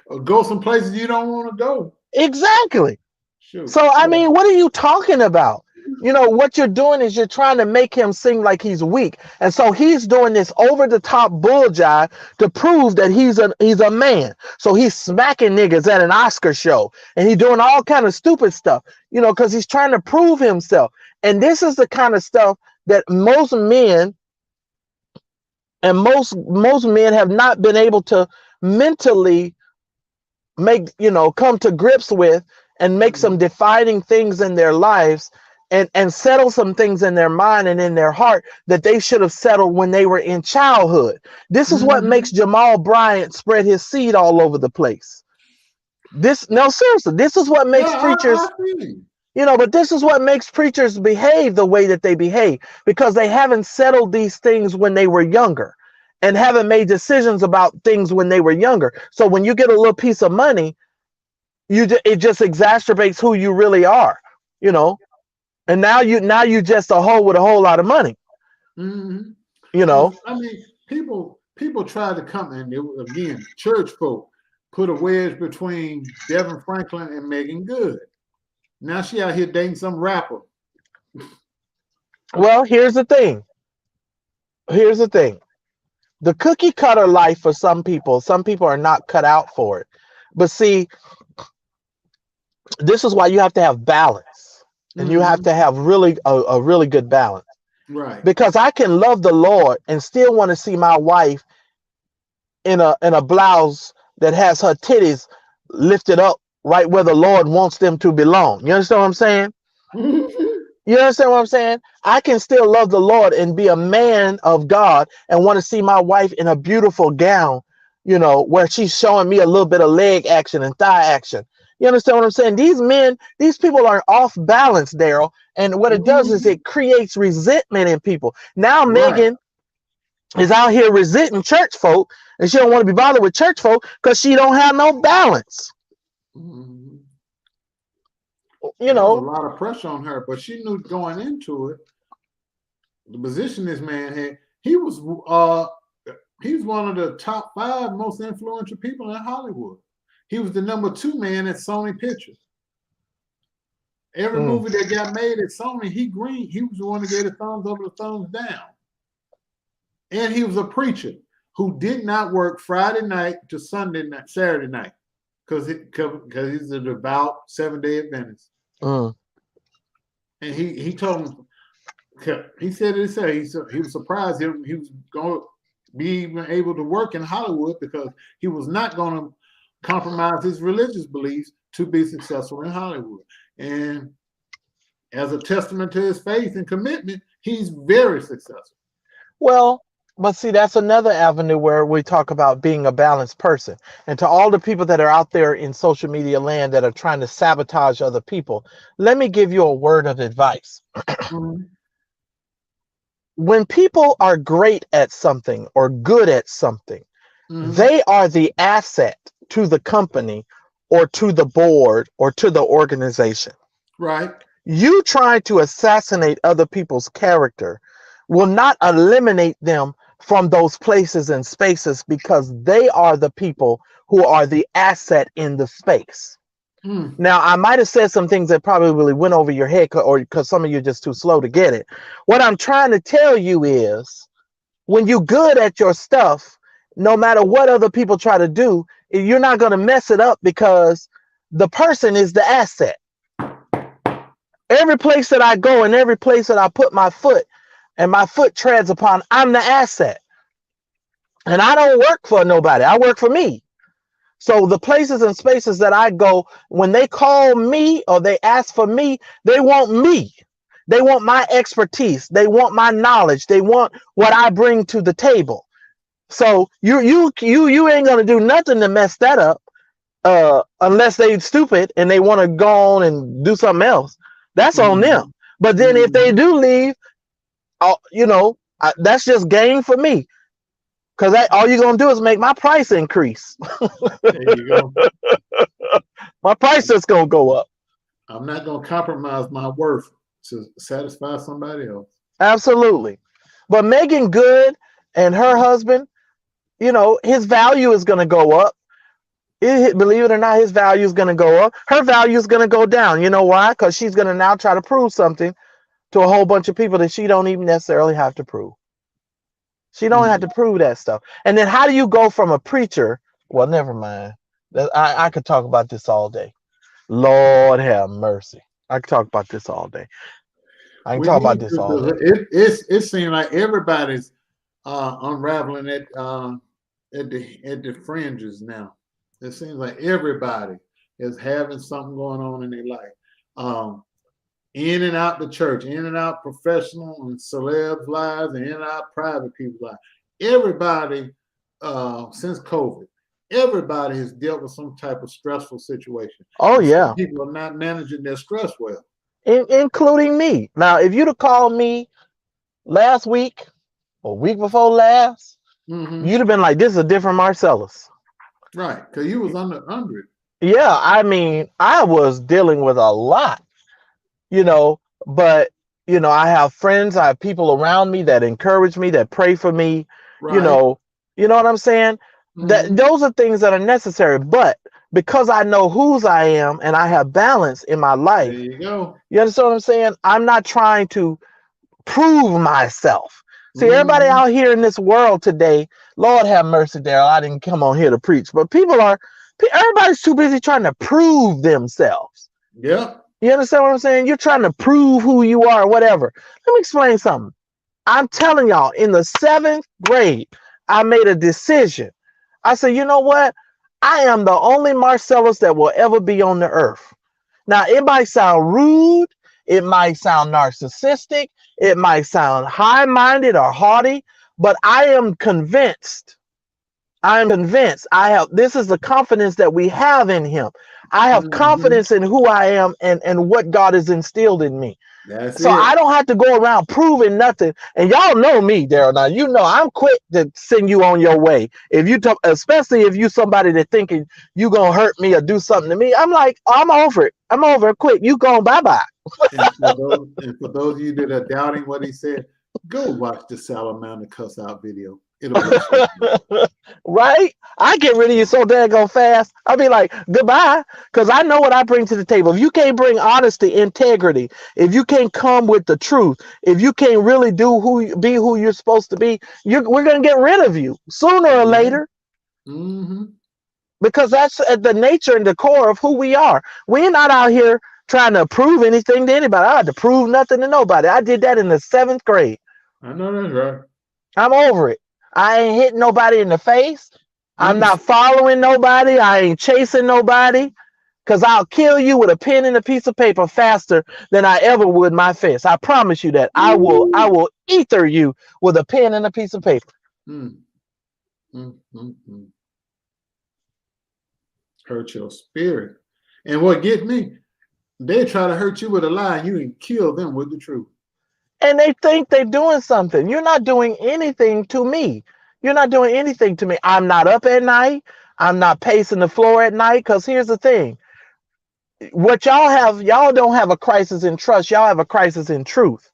Or go some places you don't want to go. Exactly. Shoot. So, I mean, what are you talking about? You know, what you're doing is you're trying to make him seem like he's weak. And so he's doing this over the top bull jive to prove that he's a man. So he's smacking niggas at an Oscar show and he's doing all kind of stupid stuff, you know, because he's trying to prove himself. And this is the kind of stuff that most men and most men have not been able to mentally make, you know, come to grips with and make some defining things in their lives and settle some things in their mind and in their heart that they should have settled when they were in childhood. This is what makes Jamal Bryant spread his seed all over the place. No, seriously, this is what makes preachers, you know, but this is what makes preachers behave the way that they behave, because they haven't settled these things when they were younger and haven't made decisions about things when they were younger. So when you get a little piece of money, it just exacerbates who you really are, you know. And now you just a hoe with a whole lot of money. Mm-hmm. You know. I mean, people try to come, and again, church folk put a wedge between Devin Franklin and Megan Good. Now she out here dating some rapper. Well, here's the thing. The cookie cutter life for some people are not cut out for it. But see, this is why you have to have balance, and you have to have really a really good balance. Right. Because I can love the Lord and still want to see my wife in a blouse that has her titties lifted up right where the Lord wants them to belong. You understand what I'm saying? You understand what I'm saying? I can still love the Lord and be a man of God and want to see my wife in a beautiful gown, you know, where she's showing me a little bit of leg action and thigh action. You understand what I'm saying? These people are off balance, Daryl. And what it does is it creates resentment in people. Now Megan is out here resenting church folk, and she don't want to be bothered with church folk because she don't have no balance. You know, a lot of pressure on her, but she knew going into it, the position this man had. He's one of the top 5 most influential people in Hollywood. He was the number 2 man at Sony Pictures. Every movie that got made at Sony, he was the one that gave the thumbs up or the thumbs down. And he was a preacher who did not work Friday night to Saturday night, because he's a devout 7-day Adventist. And he told him, he said he was surprised he was going to be even able to work in Hollywood, because he was not going to compromise his religious beliefs to be successful in Hollywood. And as a testament to his faith and commitment, he's very successful. Well, but see, that's another avenue where we talk about being a balanced person. And to all the people that are out there in social media land that are trying to sabotage other people, let me give you a word of advice. When people are great at something or good at something, they are the asset to the company or to the board or to the organization. Right. You try to assassinate other people's character will not eliminate them from those places and spaces, because they are the people who are the asset in the space. Now, I might have said some things that probably went over your head, or because some of you are just too slow to get it. What I'm trying to tell you is, when you're good at your stuff, no matter what other people try to do, you're not going to mess it up, because the person is the asset. Every place that I go and every place that I put my foot and my foot treads upon, I'm the asset. And I don't work for nobody. I work for me. So the places and spaces that I go, when they call me or they ask for me, they want me. They want my expertise. They want my knowledge. They want what I bring to the table. So you ain't gonna do nothing to mess that up, unless they stupid and they want to go on and do something else. That's on them. But then if they do leave, that's just gain for me. Because all you're going to do is make my price increase. There you go. My price is going to go up. I'm not going to compromise my worth to satisfy somebody else. Absolutely. But Megan Good and her husband, his value is going to go up. Believe it or not, his value is going to go up. Her value is going to go down. You know why? Because she's going to now try to prove something to a whole bunch of people that she don't even necessarily have to prove. She don't have to prove that stuff. And then how do you go from a preacher? Well, never mind. I could talk about this all day. Lord have mercy. I could talk about this all day. It seems like everybody's unraveling at the fringes now. It seems like everybody is having something going on in their life. In and out the church, in and out professional and celebs' lives, and in and out private people's lives. Everybody, since COVID, everybody has dealt with some type of stressful situation. Oh, yeah. Some people are not managing their stress well. Including me. Now, if you'd have called me last week or week before last, you'd have been like, this is a different Marcellus. Right, because you was under it. Yeah, I mean, I was dealing with a lot. But I have friends, I have people around me that encourage me, that pray for me. Right. You know what I'm saying? That those are things that are necessary. But because I know whose I am and I have balance in my life, there you go. You understand what I'm saying? I'm not trying to prove myself. See, everybody out here in this world today, Lord have mercy, Daryl, I didn't come on here to preach, but everybody's too busy trying to prove themselves. Yeah. You understand what I'm saying? You're trying to prove who you are, whatever. Let me explain something. I'm telling y'all, in the 7th grade, I made a decision. I said, you know what? I am the only Marcellus that will ever be on the earth. Now, it might sound rude. It might sound narcissistic. It might sound high-minded or haughty, but I am convinced. This is the confidence that we have in him. I have confidence in who I am and what God has instilled in me. So I don't have to go around proving nothing. And y'all know me, Daryl. Now, I'm quick to send you on your way. Especially if you somebody that thinking you going to hurt me or do something to me. I'm like, I'm over it. I'm over it quick. You going bye-bye. And for those of you that are doubting what he said, go watch the Salamander cuss out video. Right? I get rid of you so daggone fast. I'll be like, goodbye, because I know what I bring to the table. If you can't bring honesty, integrity, if you can't come with the truth, if you can't really be who you're supposed to be, we're gonna get rid of you sooner or later. Because that's the nature and the core of who we are. We're not out here trying to prove anything to anybody. I had to prove nothing to nobody. I did that in the 7th grade. I know that's right. I'm over it. I ain't hitting nobody in the face. I'm not following nobody. I ain't chasing nobody. Because I'll kill you with a pen and a piece of paper faster than I ever would my fist. I promise you that. I will ether you with a pen and a piece of paper. Hurt your spirit. And what gets me, they try to hurt you with a lie, and you can kill them with the truth. And they think they're doing something. You're not doing anything to me. You're not doing anything to me. I'm not up at night. I'm not pacing the floor at night. Because here's the thing. What y'all don't have a crisis in trust. Y'all have a crisis in truth.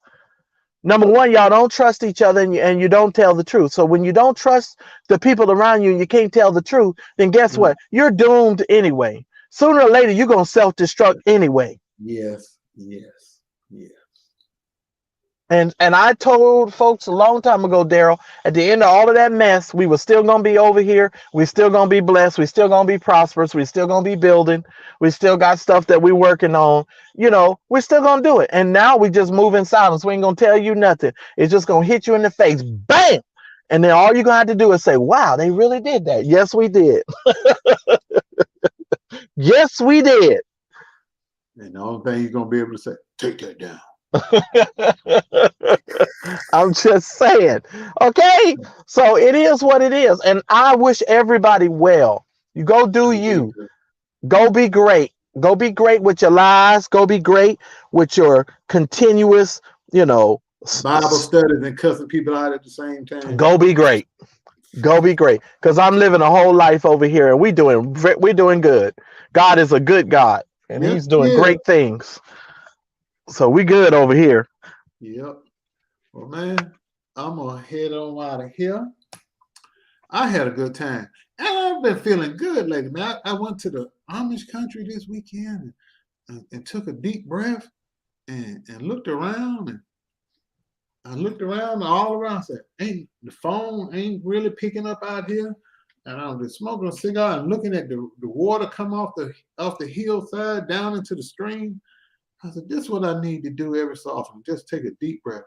Number one, y'all don't trust each other and you don't tell the truth. So when you don't trust the people around you and you can't tell the truth, then guess what? You're doomed anyway. Sooner or later, you're going to self-destruct anyway. Yes. And I told folks a long time ago, Daryl, at the end of all of that mess, we were still gonna be over here. We still gonna be blessed. We still gonna be prosperous. We still gonna be building. We still got stuff that we working on. You know, we're still gonna do it. And now we just move in silence. We ain't gonna tell you nothing. It's just gonna hit you in the face, bam. And then all you're gonna have to do is say, "Wow, they really did that." Yes, we did. Yes, we did. And the only thing you're gonna be able to say, take that down. I'm just saying. Okay. So it is what it is. And I wish everybody well. You go do you. Go be great. Go be great with your lies. Go be great with your continuous, you know, Bible studies and cussing people out at the same time. go be great. Go be great. Because I'm living a whole life over here and we're doing good. God is a good God and Yep, he's doing yeah. great things. So we good over here. Yep. Well, man, I'm gonna head on out of here. I had a good time. And I've been feeling good lately, man. I went to the Amish country this weekend and took a deep breath and looked around and I looked around all around. I said, "Ain't the phone ain't really picking up out here?" And I was just smoking a cigar and looking at the water come off the hillside down into the stream. I said, "This is what I need to do every so often. Just take a deep breath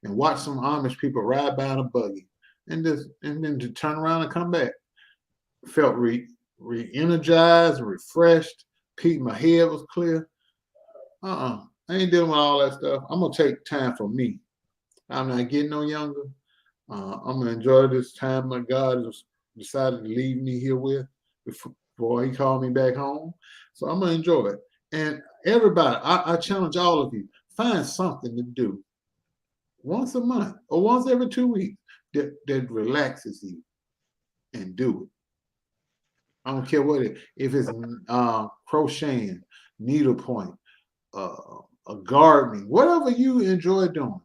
and watch some Amish people ride by in a buggy, and then to turn around and come back." Felt re-energized, refreshed. My head was clear. I ain't dealing with all that stuff. I'm gonna take time for me. I'm not getting no younger. I'm gonna enjoy this time that God has decided to leave me here with before He called me back home. So I'm gonna enjoy it. And everybody, I challenge all of you: find something to do once a month or once every 2 weeks that relaxes you, and do it. I don't care what it is. If it's crocheting, needlepoint, gardening, whatever you enjoy doing.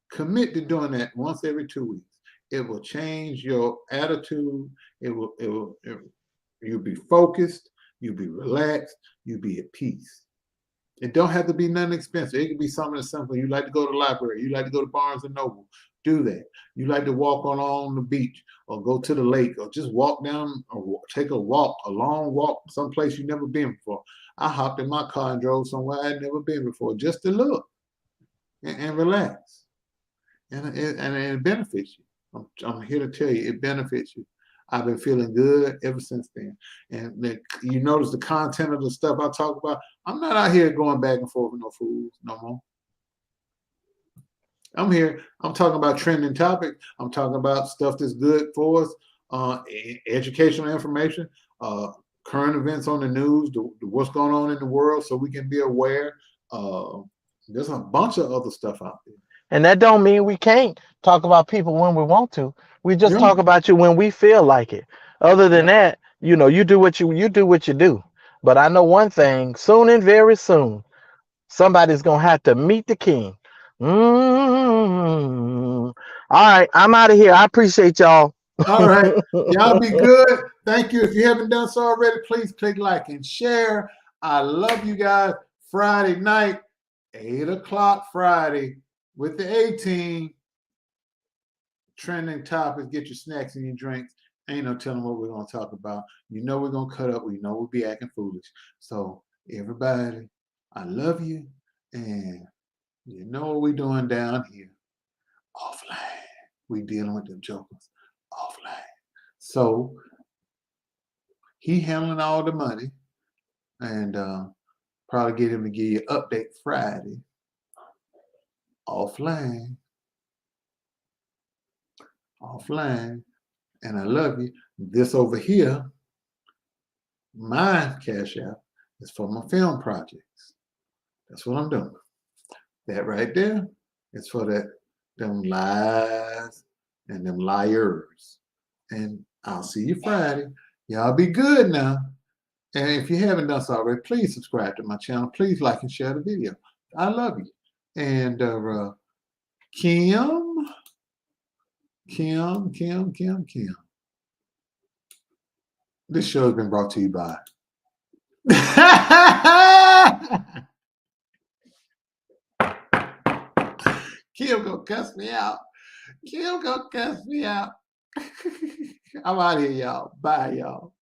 Commit to doing that once every 2 weeks. It will change your attitude. You'll be focused. You'll be relaxed. You'll be at peace. It don't have to be nothing expensive. It can be something simple. You like to go to the library. You like to go to Barnes and Noble. Do that. You like to walk along the beach or go to the lake or just walk down or take a long walk, someplace you've never been before. I hopped in my car and drove somewhere I'd never been before just to look and relax. And it benefits you. I'm here to tell you, it benefits you. I've been feeling good ever since then. And you notice the content of the stuff I talk about. I'm not out here going back and forth with no fools no more. I'm here. I'm talking about trending topics. I'm talking about stuff that's good for us, educational information, current events on the news, what's going on in the world, so we can be aware. There's a bunch of other stuff out there. And that don't mean we can't talk about people when we want to. We just talk about you when we feel like it. Other than that, you do what you do. But I know one thing, soon and very soon, somebody's gonna have to meet the king. All right, I'm out of here. I appreciate y'all. All right. Y'all be good. Thank you. If you haven't done so already, please click like and share. I love you guys. Friday night, 8 o'clock Friday. With the 18 trending topics, get your snacks and your drinks. Ain't no telling what we're going to talk about. You know we're going to cut up. We know we'll be acting foolish. So, everybody, I love you. And you know what we're doing down here. Offline. We dealing with them jokers. Offline. So, he handling all the money. And probably get him to give you an update Friday. Offline, and I love you. This over here, my cash app is for my film projects. That's what I'm doing. That right there is for them lies and them liars. And I'll see you Friday. Y'all be good now. And if you haven't done so already, please subscribe to my channel. Please like and share the video. I love you. And Kim. This show has been brought to you by Kim gonna cuss me out. Kim gonna cuss me out. I'm out here, y'all. Bye, y'all.